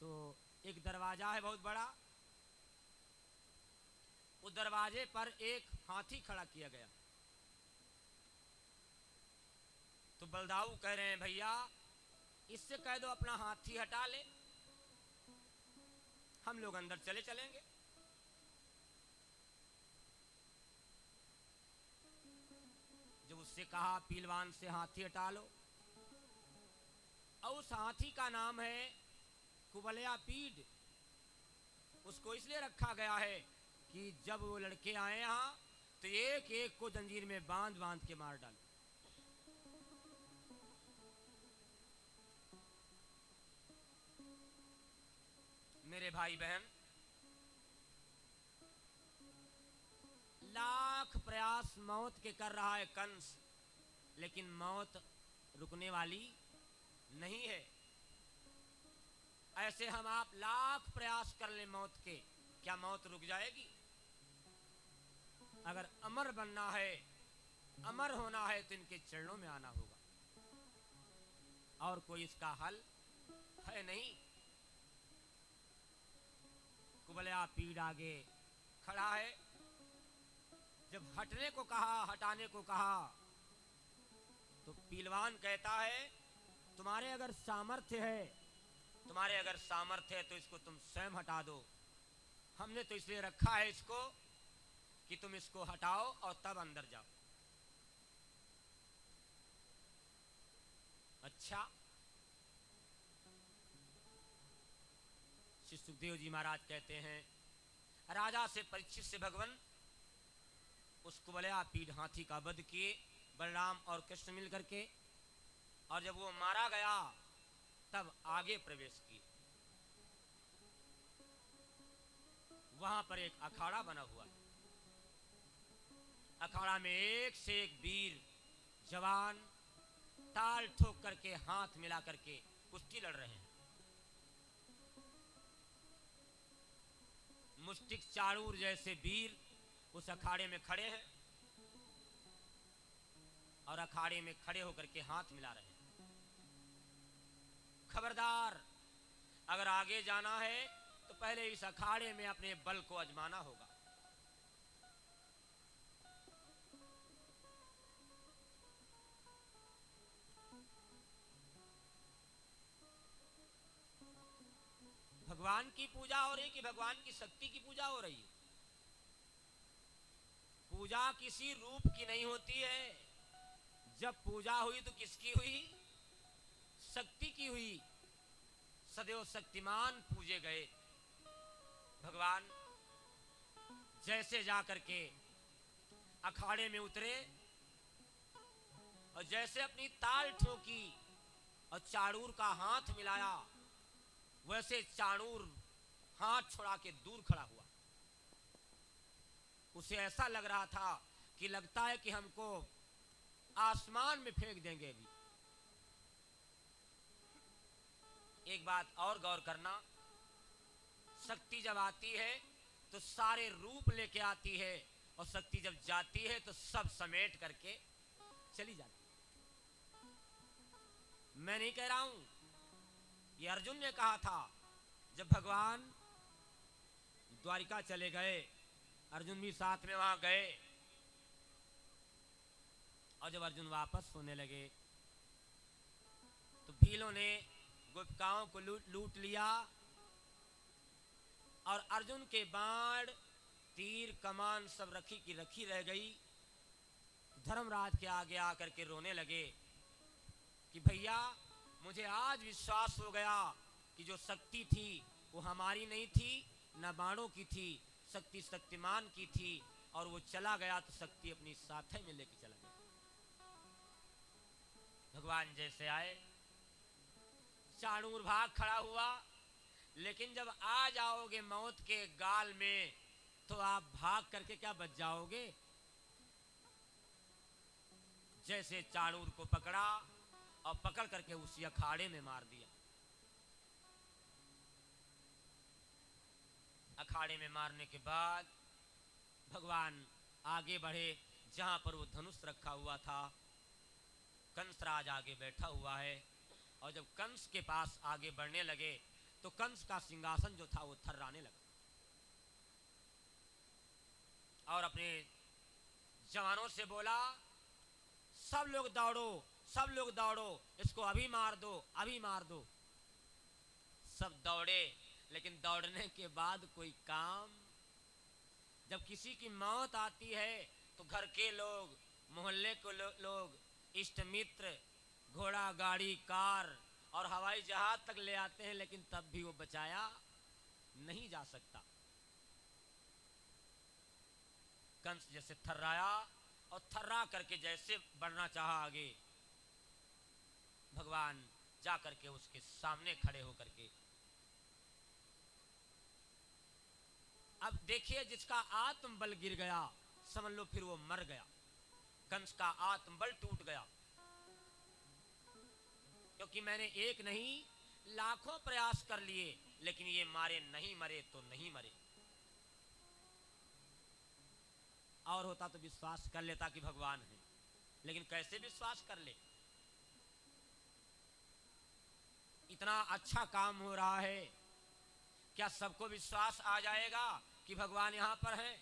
तो एक दरवाजा है बहुत बड़ा। उस दरवाजे पर एक हाथी खड़ा किया गया। तो बलदाऊ कह रहे हैं भैया इससे कह दो अपना हाथी हटा ले, हम लोग अंदर चले चलेंगे। जब उससे कहा पीलवान से हाथी हटा लो, और उस हाथी का नाम है कुबलया पीड। उसको इसलिए रखा गया है कि जब वो लड़के आए यहां तो एक एक को जंजीर में बांध बांध के मार डाले। मेरे भाई बहन, लाख प्रयास मौत के कर रहा है कंस, लेकिन मौत रुकने वाली नहीं है। ऐसे हम आप लाख प्रयास कर ले मौत के, क्या मौत रुक जाएगी? अगर अमर बनना है, अमर होना है, तो इनके चरणों में आना होगा, और कोई इसका हल है नहीं। कुबलया पीड़ आगे खड़ा है। जब हटने को कहा, हटाने को कहा, तो पीलवान कहता है तुम्हारे अगर सामर्थ्य है, तुम्हारे अगर सामर्थ्य है तो इसको तुम स्वयं हटा दो। हमने तो इसलिए रखा है इसको कि तुम इसको हटाओ और तब अंदर जाओ। अच्छा, श्री सुखदेव जी महाराज कहते हैं राजा से परीक्षित से भगवान उस कुबलया पीड़ हाथी का वध किए, बलराम और कृष्ण मिल करके, और जब वो मारा गया तब आगे प्रवेश किए। वहां पर एक अखाड़ा बना हुआ है। अखाड़ा में एक से एक वीर जवान ताल ठोक करके हाथ मिला करके कुश्ती लड़ रहे हैं। मुष्टिक चाणूर जैसे वीर उस अखाड़े में खड़े हैं, और अखाड़े में खड़े होकर के हाथ मिला रहे हैं। खबरदार, अगर आगे जाना है तो पहले इस अखाड़े में अपने बल को आजमाना होगा। भगवान की पूजा हो रही कि भगवान की शक्ति की पूजा हो रही है? पूजा किसी रूप की नहीं होती है। जब पूजा हुई तो किसकी हुई? शक्ति की हुई। सदैव शक्तिमान पूजे गए। भगवान जैसे जा करके अखाड़े में उतरे और जैसे अपनी ताल ठोकी और चाणूर का हाथ मिलाया, वैसे चाणूर हाथ छोड़ा के दूर खड़ा हुआ। उसे ऐसा लग रहा था कि लगता है कि हमको आसमान में फेंक देंगे भी। एक बात और गौर करना, शक्ति जब आती है तो सारे रूप लेके आती है, और शक्ति जब जाती है तो सब समेट करके चली जाती है। मैं नहीं कह रहा हूं, ये अर्जुन ने कहा था जब भगवान द्वारिका चले गए, अर्जुन भी साथ में वहां गए, और जब अर्जुन वापस होने लगे तो भीलों ने गोपिकाओं को लूट लिया, और अर्जुन के बाण तीर कमान सब रखी की रखी रह गई। धर्मराज के आगे आकर के रोने लगे कि भैया मुझे आज विश्वास हो गया कि जो शक्ति थी वो हमारी नहीं थी, न बाणों की थी, शक्ति शक्तिमान की थी, और वो चला गया तो शक्ति अपनी साथे में लेके चला गया। भगवान जैसे आए, चाणूर भाग खड़ा हुआ, लेकिन जब आ जाओगे मौत के गाल में तो आप भाग करके क्या बच जाओगे। जैसे चाणूर को पकड़ा और पकड़ करके उसी अखाड़े में मार दिया। अखाड़े में मारने के बाद भगवान आगे बढ़े, जहां पर वो धनुष रखा हुआ था। कंसराज आगे बैठा हुआ है, और जब कंस के पास आगे बढ़ने लगे तो कंस का सिंहासन जो था वो थर्राने लगा, और अपने जवानों से बोला, सब लोग दौड़ो, सब लोग दौड़ो, इसको अभी मार दो, अभी मार दो। सब दौड़े, लेकिन दौड़ने के बाद कोई काम। जब किसी की मौत आती है तो घर के लोग, मोहल्ले के लोग, इष्ट मित्र, घोड़ा गाड़ी कार और हवाई जहाज तक ले आते हैं, लेकिन तब भी वो बचाया नहीं जा सकता। कंस जैसे थर्राया, और थर्रा करके जैसे बढ़ना चाहा आगे, भगवान जा करके उसके सामने खड़े होकर के, अब देखिए जिसका आत्मबल गिर गया समझ लो फिर वो मर गया। कंस का आत्मबल टूट गया, क्योंकि मैंने एक नहीं लाखों प्रयास कर लिए, लेकिन ये मारे नहीं मरे तो नहीं मरे। और होता तो विश्वास कर लेता कि भगवान है, लेकिन कैसे विश्वास कर ले। इतना अच्छा काम हो रहा है, क्या सबको विश्वास आ जाएगा कि भगवान यहां पर है?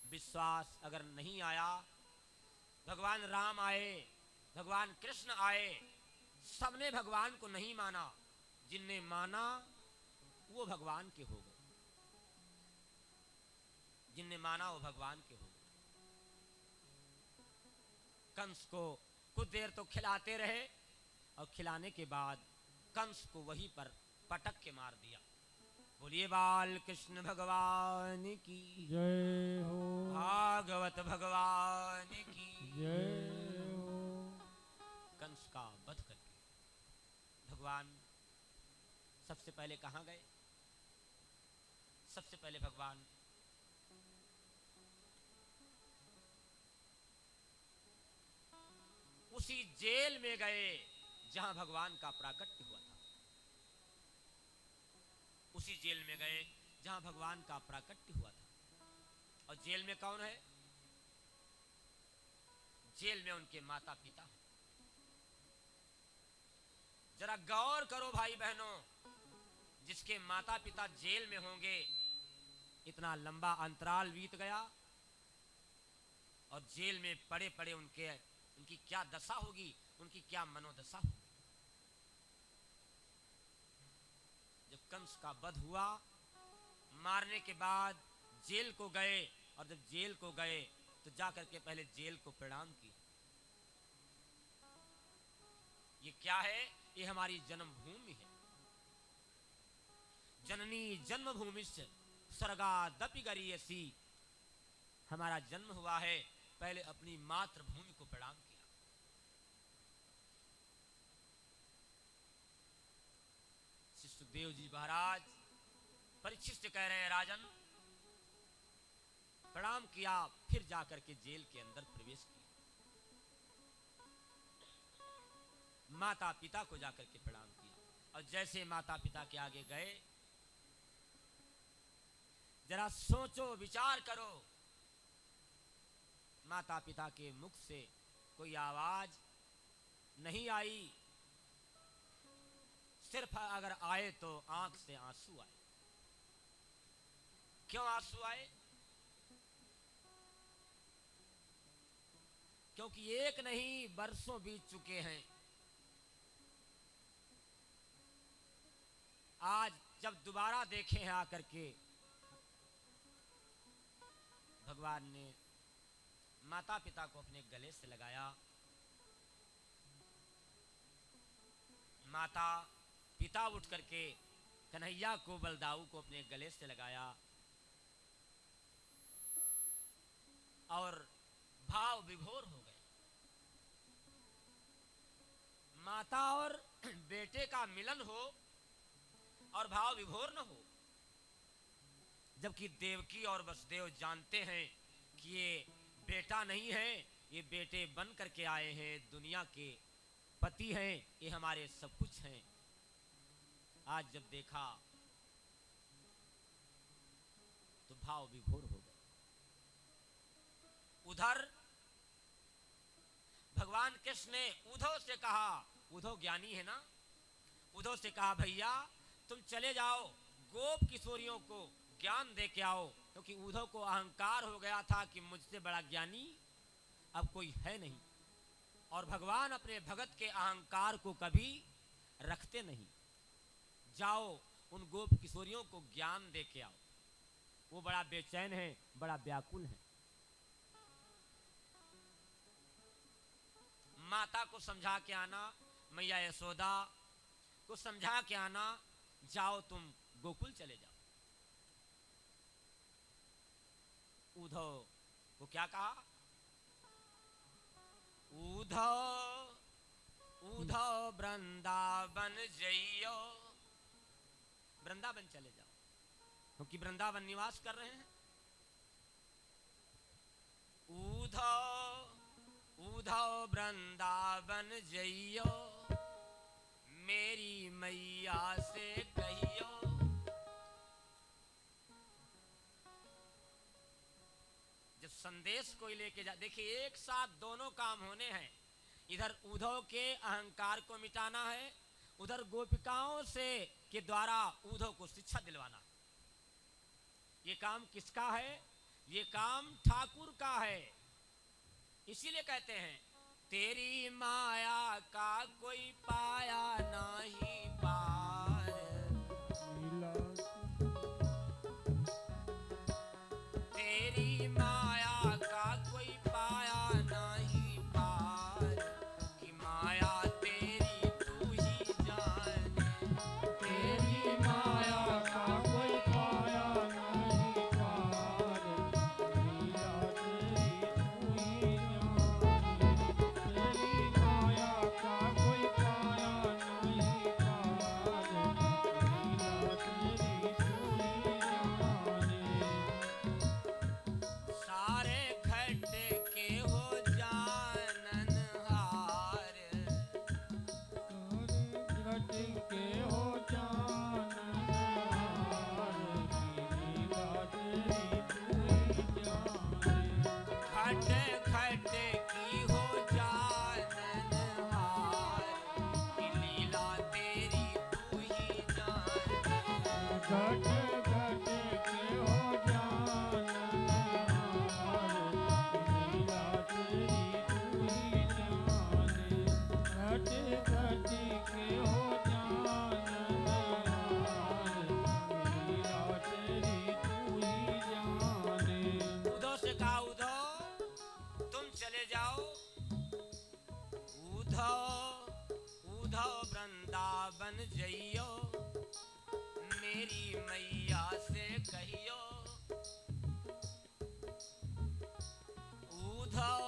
विश्वास अगर नहीं आया, भगवान राम आए, भगवान कृष्ण आए, सबने भगवान को नहीं माना। जिनने माना वो भगवान के हो गए, जिनने माना वो भगवान के हो गए। कंस को कुछ देर तो खिलाते रहे, और खिलाने के बाद कंस को वहीं पर पटक के मार दिया। बोलिए बाल कृष्ण भगवान की जय हो, भागवत भगवान की जय हो। कंस का वध करके भगवान सबसे पहले कहां गए? सबसे पहले भगवान उसी जेल में गए जहां भगवान का प्राकट्य हुआ था। उसी जेल में गए जहां भगवान का प्राकट्य हुआ था। और जेल में कौन है? जेल में उनके माता पिता। जरा गौर करो भाई बहनों, जिसके माता पिता जेल में होंगे, इतना लंबा अंतराल बीत गया, और जेल में पड़े पड़े उनकी क्या दशा होगी, उनकी क्या मनोदशा होगी। जब कंस का वध हुआ, मारने के बाद जेल को गए, और जब जेल को गए तो जाकर के पहले जेल को प्रणाम किया। ये क्या है? ये हमारी जन्मभूमि है। जननी जन्मभूमि से स्वर्गादपि गरीयसी। हमारा जन्म हुआ है, पहले अपनी मातृभूमि को प्रणाम किया। श्री सुखदेव जी महाराज परीक्षित से कह रहे हैं, राजन प्रणाम प्रणाम किया, फिर जाकर के जेल के अंदर प्रवेश किया। माता पिता को जाकर के प्रणाम किया, और जैसे माता पिता के आगे गए, जरा सोचो विचार करो, माता पिता के मुख से कोई आवाज नहीं आई, सिर्फ अगर आए तो आंख से आंसू आए। क्यों आंसू आए? क्योंकि एक नहीं बरसों बीत चुके हैं। आज जब दोबारा देखे हैं आकर के, भगवान ने माता पिता को अपने गले से लगाया। माता पिता उठ करके कन्हैया को, बलदाऊ को अपने गले से लगाया और भाव विभोर हो गए। माता और बेटे का मिलन हो और भाव विभोर न हो, जबकि देवकी और वसुदेव जानते हैं कि ये बेटा नहीं है, ये बेटे बन करके आए हैं, दुनिया के पति हैं, ये हमारे सब कुछ हैं। आज जब देखा तो भाव विभोर हो गए। उधर भगवान कृष्ण ने उद्धव से कहा, उद्धव ज्ञानी है ना, उद्धव से कहा भैया तुम चले जाओ, गोप किशोरियों को ज्ञान दे के आओ, क्योंकि उद्धव को अहंकार हो गया था कि मुझसे बड़ा ज्ञानी अब कोई है नहीं, और भगवान अपने भगत के अहंकार को कभी रखते नहीं। जाओ उन गोप किशोरियों को ज्ञान दे के आओ, वो बड़ा बेचैन है, बड़ा व्याकुल है। माता को समझा के आना, मैया यशोदा को समझा के आना, जाओ तुम गोकुल चले जाओ। उद्धव को क्या कहा? उद्धव उद्धव वृंदावन जइयो, वृंदावन चले जाओ, क्योंकि वृंदावन निवास कर रहे हैं। उद्धव उद्धव वृंदावन जइयो, मेरी मैया से कहियो। जब संदेश कोई लेके जा, देखिए एक साथ दोनों काम होने हैं। इधर उद्धव के अहंकार को मिटाना है, उधर गोपिकाओं से के द्वारा उद्धव को शिक्षा दिलवाना। ये काम किसका है? ये काम ठाकुर का है। इसीलिए कहते हैं तेरी माया का कोई पाया नहीं पार, तेरी माया का कोई पाया नहीं पार, कि माया तेरी तू ही जाने, तेरी माया का कोई पाया नहीं पार, लीला तेरी तू ही जाने, तेरी माया का कोई पाया नहीं पार, लीला तेरी तू ही जाने। सारे खड्डे के हो जानन हार, घट के हो जाननहार, लीला तेरी तू ही जाने। खड्डे खड्डे की हो जानन हार, कि लीला तेरी तू ही जाने। घट घट के हो जाननहार, लीला तेरी तू ही जाने। घट घट के हो जाननहार, लीला तेरी तू ही जाने। उद्धव से कहा उद्धव तुम चले जाओ, उद्धव उद्धव वृंदावन जइयो, मेरी मैया से कहियो। उद्धव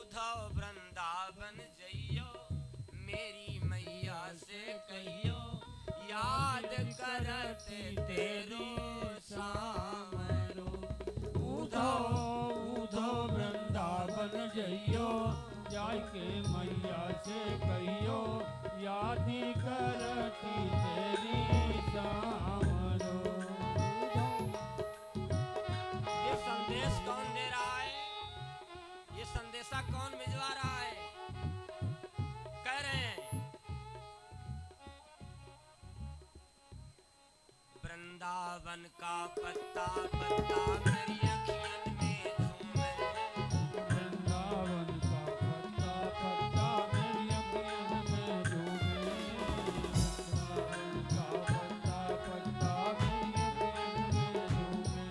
उद्धव वृंदावन जइयो, मेरी मैया से कहियो। याद करते तेरो सामरो, उद्धव जइयो जाय के मैया से कहियो यादी करती तेरी सामरो। ये संदेश कौन दे रहा है? ये संदेशा कौन भिजवा रहा है? कह रहे हैं वृंदावन का पत्ता पत्ता मेरी अखियन में झूमे। वृंदावन का पत्ता पत्ता मेरी अखियन में झूमे। वृंदावन का पत्ता पत्ता मेरी अखियन में झूमे।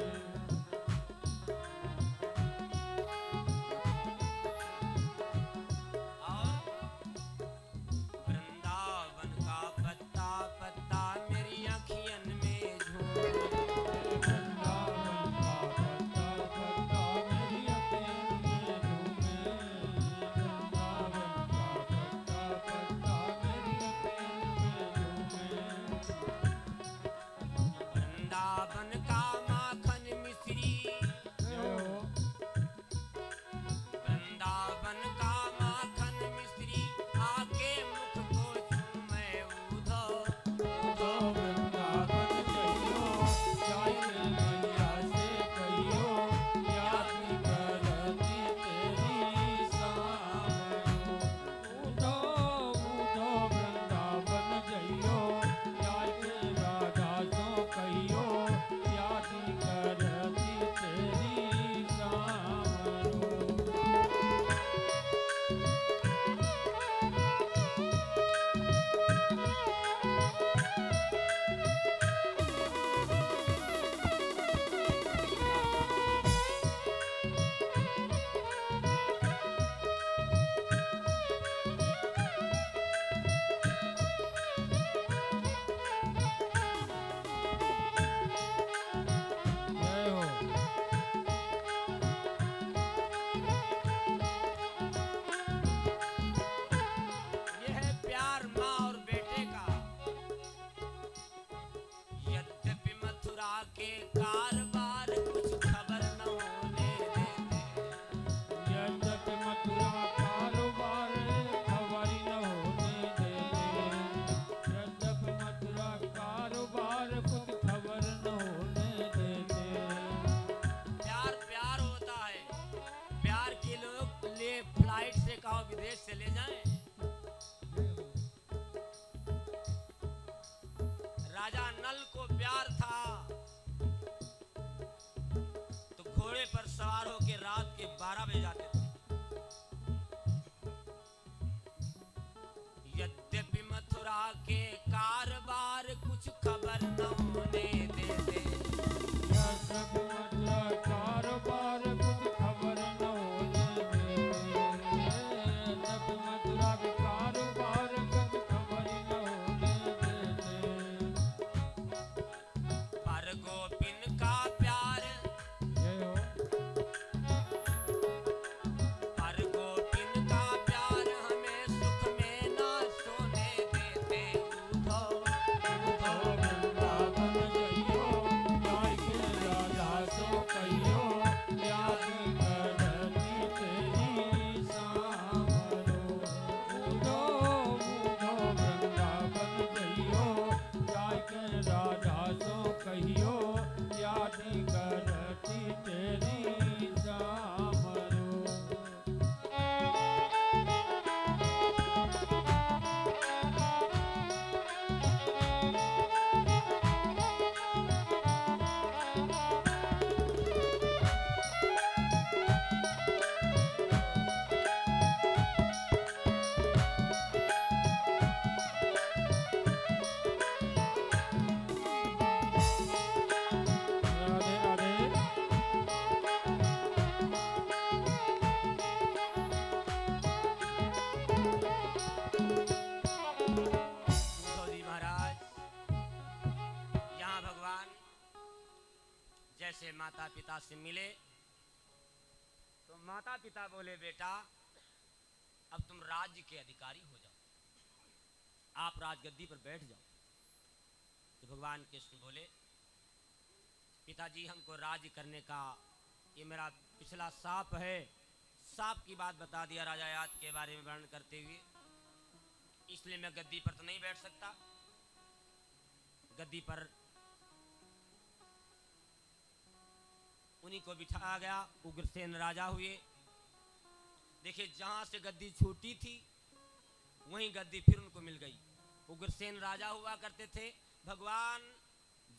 और वृंदावन का पत्ता पत्ता मेरी अखियन में झूमे। वृंदावन का पत्ता पत्ता मेरी अखियन में झूमे। वृंदावन का पत्ता पत्ता मेरी अखियन में झूमे। वृंदावन का माखन मिश्री, वृंदावन का माखन मिश्री आके मुख को चूमे। उधो तो वृंदावन जइयो जाय के मैया से कहियो याद करती तेरी सामरो। उधो उधो वृंदावन जइयो जाय के राधा सो कहियो याद करती तेरी सामरो। जय हो। ये है प्यार माँ और बेटे का। यद्यपि मथुरा के कारोबार कुछ खबर न होने देते। यद्यपि मथुरा कारोबार खबर न होने देते। यद्यपि मथुरा कारोबार कुछ खबर न होने देते। प्यार प्यार होता है। प्यार के लोग ले फ्लाइट से कहो विदेश से ले जाएं। राजा नल को प्यार था तो घोड़े पर सवार होकर रात के 12 बजे जाते थे। यद्यपि मथुरा के कारोबार कुछ खबर न होने देते। यद्यपि मथुरा कारोबार कुछ खबर न होने देते। यद्यपि मथुरा के कारोबार कुछ खबर न होने देते। पर गोपिन का प्यार, जय हो। पर गोपिन का प्यार हमें सुख में ना सोने देते। उधो तो वृंदावन जइयो जाय के राधा सो कहियो याद करती तेरी सामरो। उधो उधो वृंदावन जइयो जाय के राधा सो कहियो याद करती तेरी सामरो। राधे राधे। उद्धव जी महाराज, यहाँ भगवान जैसे माता पिता से मिले तो माता पिता बोले बेटा अब तुम राज्य के अधिकारी हो जाओ, आप राजगद्दी पर बैठ जाओ। तो भगवान कृष्ण बोले पिताजी हमको राज्य करने का ये मेरा पिछला शाप है, सांप की बात बता दिया राजा याद के बारे में वर्णन करते हुए, इसलिए मैं गद्दी पर तो नहीं बैठ सकता। गद्दी पर उन्हीं को बिठाया गया, उग्रसेन राजा हुए। देखिए, जहां से गद्दी छूटी थी वहीं गद्दी फिर उनको मिल गई। उग्रसेन राजा हुआ करते थे। भगवान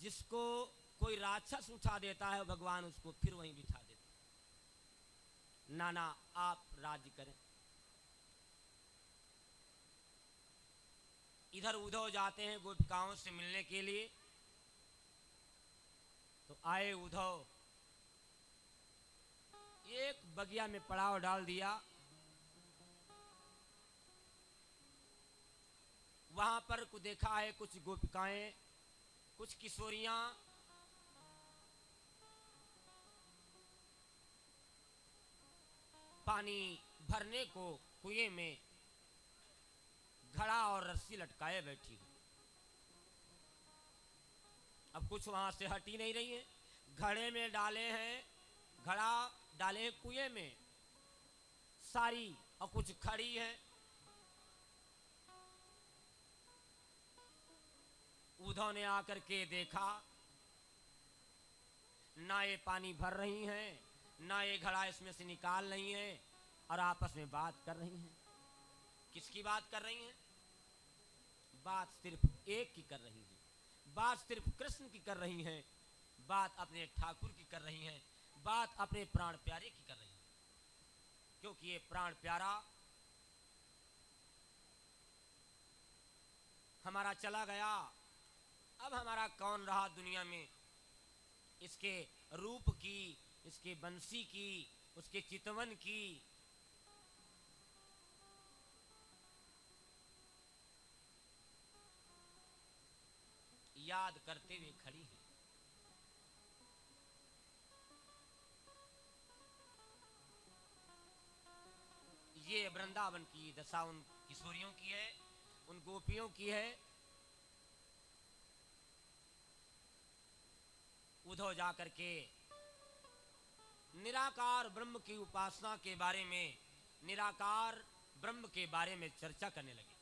जिसको कोई राक्षस उठा देता है, भगवान उसको फिर वहीं बिठा देते। नाना आप राज्य करें। इधर उधर जाते हैं गोपिकाओं से मिलने के लिए, तो आए उद्धव, एक बगिया में पड़ाव डाल दिया। वहां पर को देखा है कुछ गोपिकाएं, कुछ किशोरियां पानी भरने को कुएं में घड़ा और रस्सी लटकाए बैठी है। अब कुछ वहां से हट ही नहीं रही है। घड़े में डाले हैं, घड़ा डाले हैं कुएं में सारी, और कुछ खड़ी है। उद्धव ने आकर के देखा, ना ये पानी भर रही हैं, ना ये घड़ा इसमें से निकाल रही हैं, और आपस में बात कर रही हैं। किसकी बात कर रही हैं? बात सिर्फ एक की कर रही हैं, बात सिर्फ कृष्ण की कर रही हैं, बात अपने ठाकुर की कर रही हैं, बात अपने प्राण प्यारे की कर रही हैं। क्योंकि ये प्राण प्यारा हमारा चला गया, अब हमारा कौन रहा दुनिया में। इसके रूप की, इसके बंसी की, उसके चितवन की याद करते हुए खड़ी है। ये वृंदावन की दशा उन किशोरियों की है, उन गोपियों की है। उद्धव जाकर के निराकार ब्रह्म की उपासना के बारे में, निराकार ब्रह्म के बारे में चर्चा करने लगे।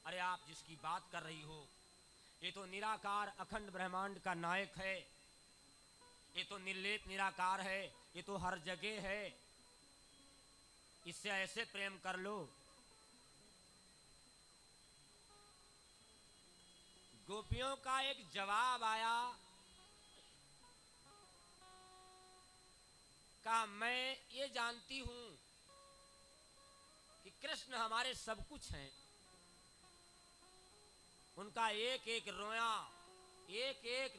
अरे आप जिसकी बात कर रही हो, ये तो निराकार अखंड ब्रह्मांड का नायक है, ये तो निर्लेप निराकार है, ये तो हर जगह है, इससे ऐसे प्रेम कर लो। गोपियों का एक जवाब आया, कहा मैं ये जानती हूं कि कृष्ण हमारे सब कुछ हैं। उनका एक एक रोया, एक एक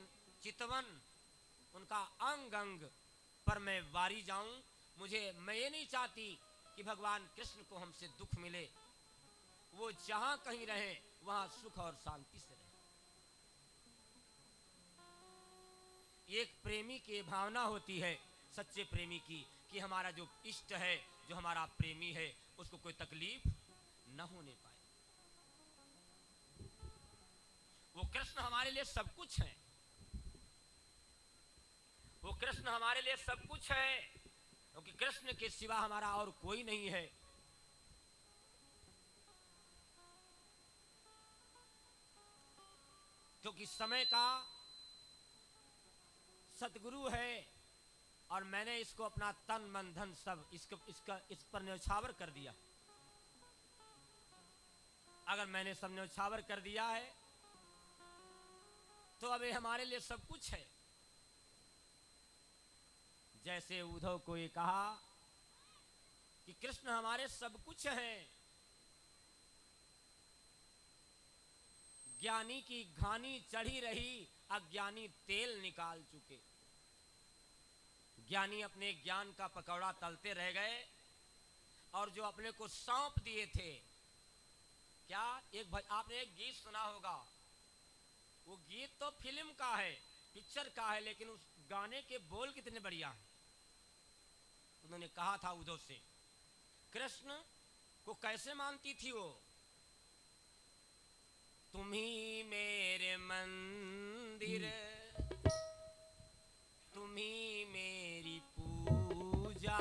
चितवन, उनका अंग अंग पर मैं वारी जाऊं। मैं ये नहीं चाहती कि भगवान कृष्ण को हमसे दुख मिले। वो जहां कहीं रहे वहां सुख और शांति से रहे। एक प्रेमी की भावना होती है, सच्चे प्रेमी की, कि हमारा जो इष्ट है, जो हमारा प्रेमी है, उसको कोई तकलीफ न होने पाए। वो कृष्ण हमारे लिए सब कुछ है, वो कृष्ण हमारे लिए सब कुछ है, क्योंकि कृष्ण के सिवा हमारा और कोई नहीं है। क्योंकि समय का सतगुरु है, और मैंने इसको अपना तन मन धन सब इस पर न्यौछावर कर दिया। अगर मैंने सब न्यौछावर कर दिया है तो अब ये हमारे लिए सब कुछ है। जैसे उद्धव को ये कहा कि कृष्ण हमारे सब कुछ हैं। ज्ञानी की घानी चढ़ी रही, अज्ञानी तेल निकाल चुके। ज्ञानी अपने ज्ञान का पकौड़ा तलते रह गए, और जो अपने को सौंप दिए थे, क्या आपने एक गीत सुना होगा, वो गीत तो फिल्म का है, पिक्चर का है, लेकिन उस गाने के बोल कितने बढ़िया हैं। उन्होंने कहा था उद्धव से, कृष्ण को कैसे मानती थी वो, तुम ही मेरे मंदिर, तुम ही मेरी पूजा,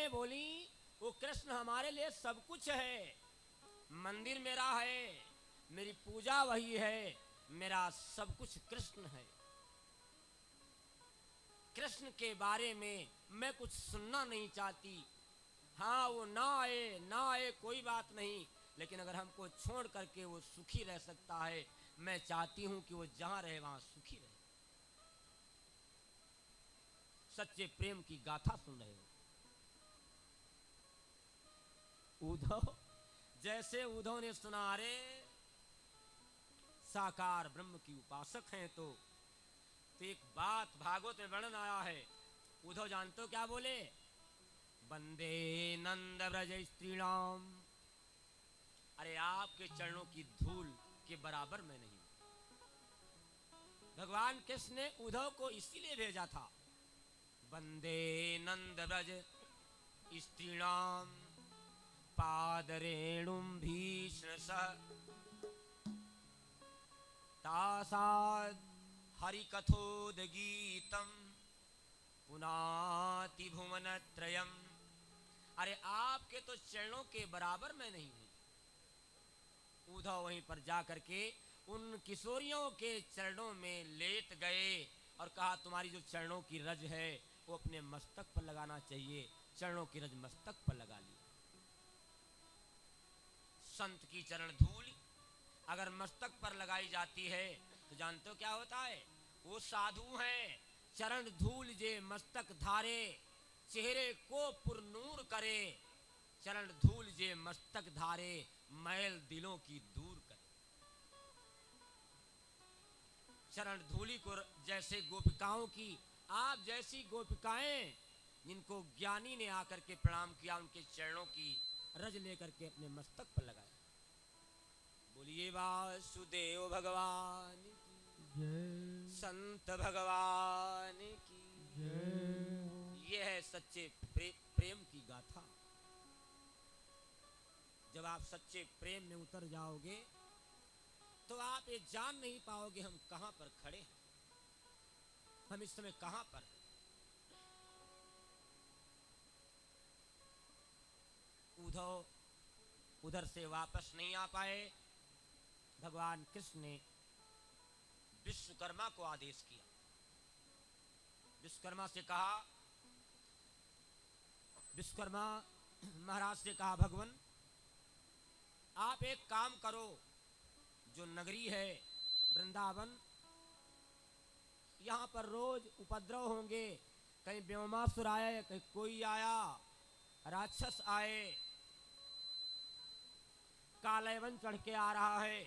बहनें बोली वो कृष्ण हमारे लिए सब कुछ है, मंदिर मेरा है, मेरी पूजा वही है, मेरा सब कुछ कृष्ण है। कृष्ण के बारे में मैं कुछ सुनना नहीं चाहती। हाँ, वो ना आए कोई बात नहीं, लेकिन अगर हमको छोड़ करके वो सुखी रह सकता है, मैं चाहती हूं कि वो जहां रहे वहां सुखी रहे। सच्चे प्रेम की गाथा सुन रहे हो। उद्धव, जैसे उद्धव ने सुना, अरे साकार ब्रह्म की उपासक हैं तो एक बात भागवत में वर्णन आया है। उद्धव जानते हो क्या बोले? वंदे नंद व्रज स्त्रीणाम, अरे आपके चरणों की धूल के बराबर मैं नहीं। भगवान कृष्ण ने उद्धव को इसीलिए भेजा था। वंदे नंद व्रज स्त्रीणाम पादरेणुम भीषण तासाद हरिकथोदगीतम पुनाति भुवन त्रयम, अरे आपके तो चरणों के बराबर मैं नहीं हूं। उद्धव वहीं पर जाकर के उन किशोरियों के चरणों में लेट गए और कहा, तुम्हारी जो चरणों की रज है वो अपने मस्तक पर लगाना चाहिए। चरणों की रज मस्तक पर लगा ली। संत की चरण धूल अगर मस्तक पर लगाई जाती है तो जानते हो क्या होता है? वो साधु हैं। चरण धूल जे मस्तक धारे, चेहरे को पुरनूर करे। चरण धूल जे मस्तक धारे, मैल दिलों की दूर करे। चरण धूली को जैसे गोपिकाओं की, आप जैसी गोपिकाएं जिनको ज्ञानी ने आकर के प्रणाम किया, उनके चरणों की रज लेकर के अपने मस्तक पर लगाया। बोलिए वासुदेव भगवान की जय, संत भगवान की जय। यह है सच्चे प्रेम की गाथा। जब आप सच्चे प्रेम में उतर जाओगे तो आप ये जान नहीं पाओगे हम कहां पर खड़े हैं, हम इस समय कहां पर हैं। उद्धव उधर से वापस नहीं आ पाए। भगवान कृष्ण ने विश्वकर्मा को आदेश किया। विश्वकर्मा से कहा, विश्वकर्मा महाराज से कहा, भगवान आप एक काम करो, जो नगरी है वृंदावन, यहां पर रोज उपद्रव होंगे। कहीं ब्योमासुर आए, कहीं कोई आया, राक्षस आए, कालेवन चढ़ के आ रहा है,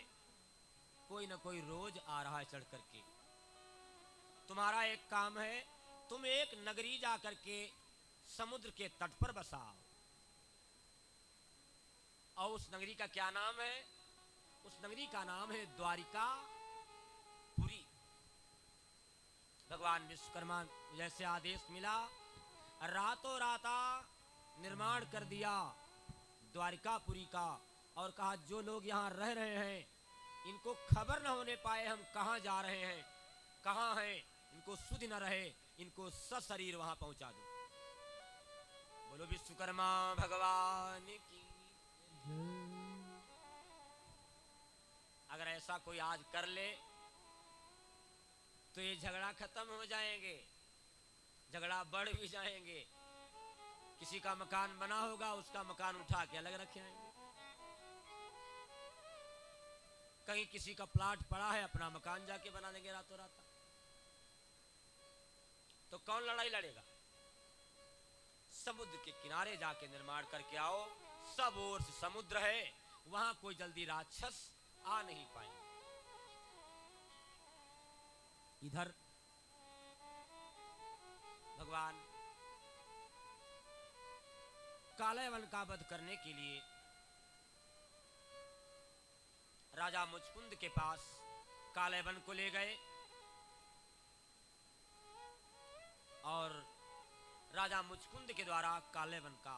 कोई ना कोई रोज आ रहा है चढ़ करके। तुम्हारा एक काम है, तुम एक नगरी जा करके समुद्र के तट पर बसाओ। और उस नगरी का क्या नाम है? उस नगरी का नाम है द्वारिका पुरी। भगवान विश्वकर्मा जैसे आदेश मिला, रातों राता निर्माण कर दिया द्वारिकापुरी का, और कहा जो लोग यहाँ रह रहे हैं इनको खबर न होने पाए हम कहाँ जा रहे हैं, कहाँ हैं, इनको सुध न रहे, इनको सशरीर वहां पहुंचा दो। बोलो विश्वकर्मा भगवान की। अगर ऐसा कोई आज कर ले तो ये झगड़ा खत्म हो जाएंगे, झगड़ा बढ़ भी जाएंगे। किसी का मकान बना होगा, उसका मकान उठा के अलग रखे आएंगे। कहीं किसी का प्लाट पड़ा है, अपना मकान जाके बना देंगे रातों रात। तो कौन लड़ाई लड़ेगा? समुद्र के किनारे जाके निर्माण करके आओ, सब ओर से समुद्र है, वहां कोई जल्दी राक्षस आ नहीं पाएंगे। इधर भगवान कालयवन का वध करने के लिए राजा मुचकुंद के पास कालयवन को ले गए और राजा मुचकुंद के द्वारा कालयवन का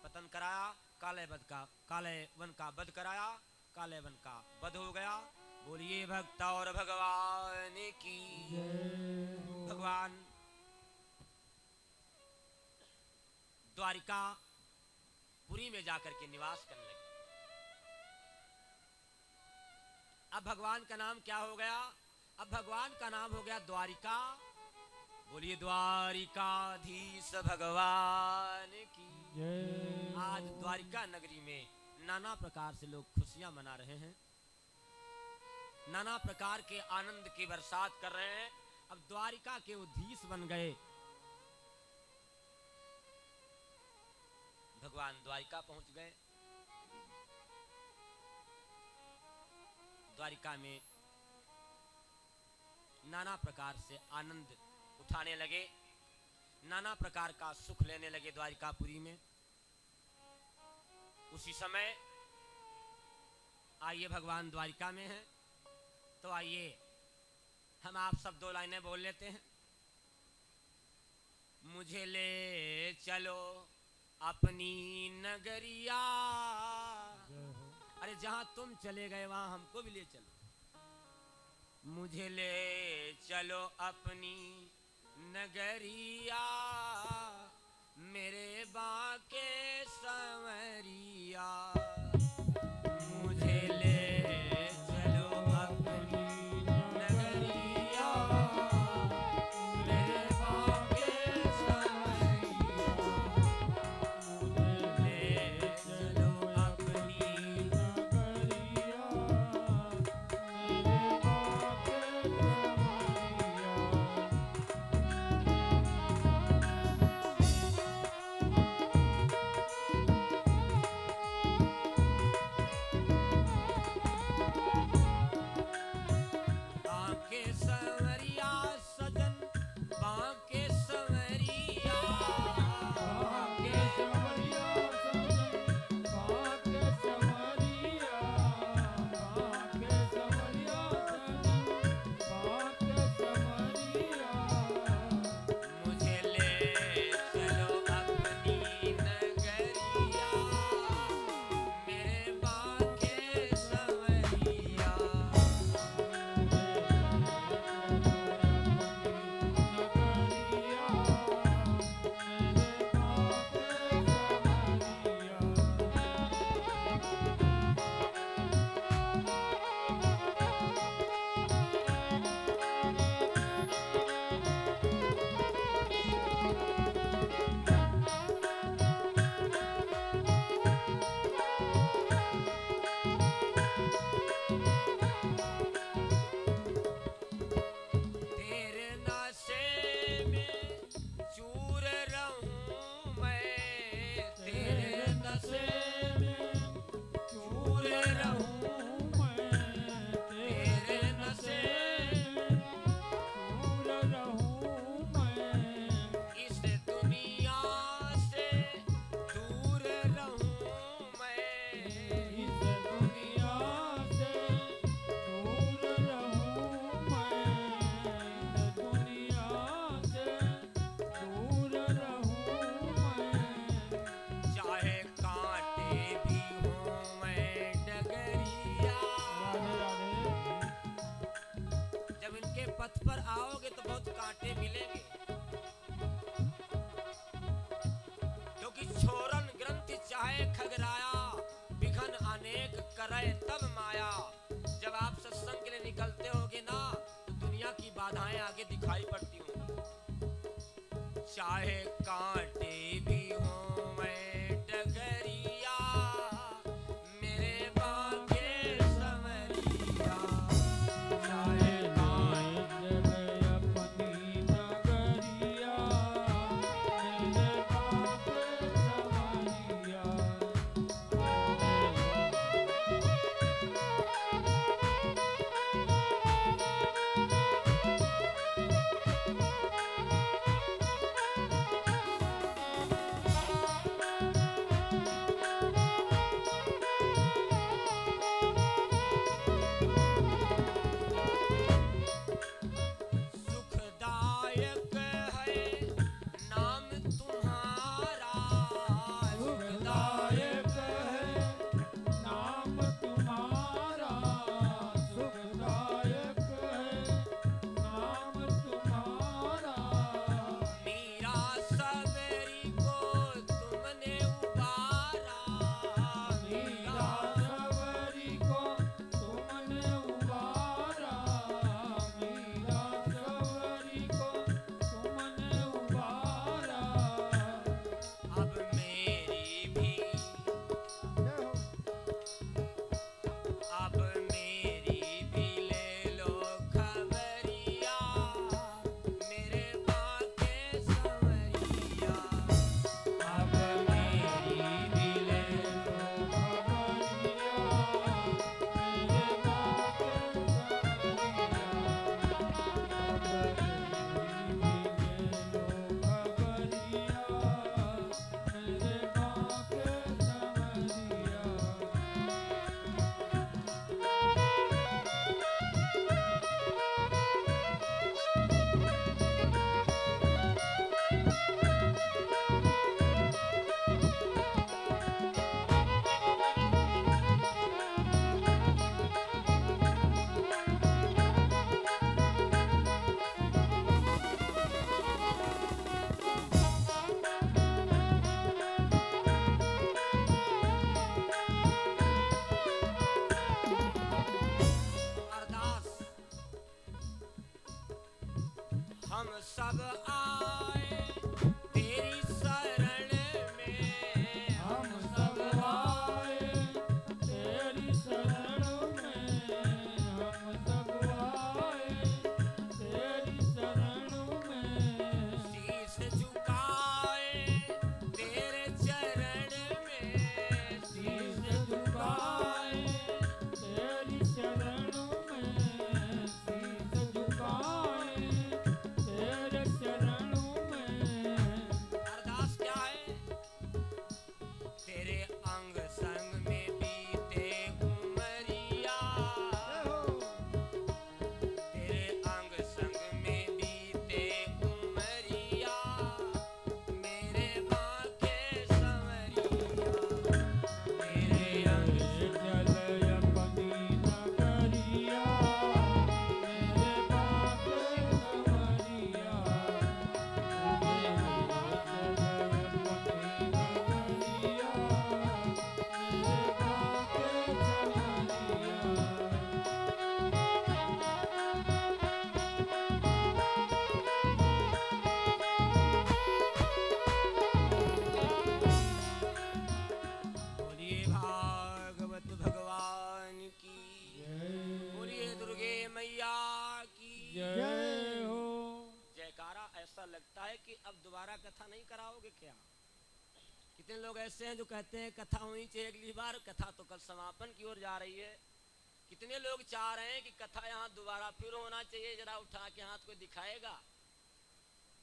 पतन कराया, कालयवन का वध कराया, कालयवन का वध हो गया। बोलिए भक्त और भगवान की। भगवान द्वारिका पुरी में जाकर के निवास करने लगे। अब भगवान का नाम क्या हो गया? अब भगवान का नाम हो गया द्वारिका। बोलिए द्वारिकाधीश भगवान की जय। आज द्वारिका नगरी में नाना प्रकार से लोग खुशियां मना रहे हैं, नाना प्रकार के आनंद की बरसात कर रहे हैं। अब द्वारिका के उधीश बन गए। भगवान द्वारिका पहुंच गए। द्वारिका में नाना प्रकार से आनंद उठाने लगे, नाना प्रकार का सुख लेने लगे द्वारिकापुरी में। उसी समय आइए भगवान द्वारिका में हैं, तो आइए हम आप सब दो लाइनें बोल लेते हैं। मुझे ले चलो अपनी नगरिया, अरे जहां तुम चले गए वहां हमको भी ले चलो। मुझे ले चलो अपनी नगरिया, मेरे बाके संवरिया। मुझे ले चलो अपनी नगरिया, मेरे बाके संवरिया। मुझे ले चलो अपनी नगरिया, मेरे बाके बाके संवरिया सजन, बाके संवरिया, बाके संवरिया सजन, बाके संवरिया, बाके संवरिया सजन, बाके संवरिया। मुझे ले चलो अपनी नगरिया, मेरे बाके संवरिया। तेरे नशे में चूर रहूं मैं, तेरे नशे में चूर रहूं मैं, तेरे नशे इस दुनिया से दूर रहूं मैं। चाहे कांटे भी हों मैं डगरिया। जब इनके पथ पर आओगे तो बहुत कांटे मिलेंगे, क्योंकि छोरन ग्रंथि चाहे खगराया, विघन अनेक करे तब माया। जब आप सत्संग के लिए निकलते होगे ना, तो दुनिया की बाधाएं आगे दिखाई पड़ती होंगी। चाहे कांटे भी हों मैं डगरिया, मेरे बाके संवरिया। चाहे सब आए तेरी शरण में, हम सब आए तेरी शरण में, हम सब आए तेरी शरण में, शीश झुकाए तेरे चरण में, शीश झुकाए तेरी शरण में, शीश झुकाए तेरे चरण में। अरदास क्या है? तेरे अंग संग में बीते उमरिया, तेरे अंग संग में बीते उमरिया, मेरे बाके संवरिया, मेरे अंग जल अपनी नगरिया, मेरे बाके संवरिया, मेरे जल अपनी नगरिया, मेरे बाके संवरिया। बोलिए भागवत भगवान की, बोलिए दुर्गे मैया की जय हो। जयकारा। ऐसा लगता है कि अब दोबारा कथा नहीं कराओगे क्या? कितने लोग ऐसे हैं जो कहते हैं कथा होनी चाहिए अगली बार, कथा तो कल समापन की ओर जा रही है। कितने लोग चाह रहे हैं कि कथा यहाँ दोबारा फिर होना चाहिए, जरा उठा के हाथ को दिखाएगा।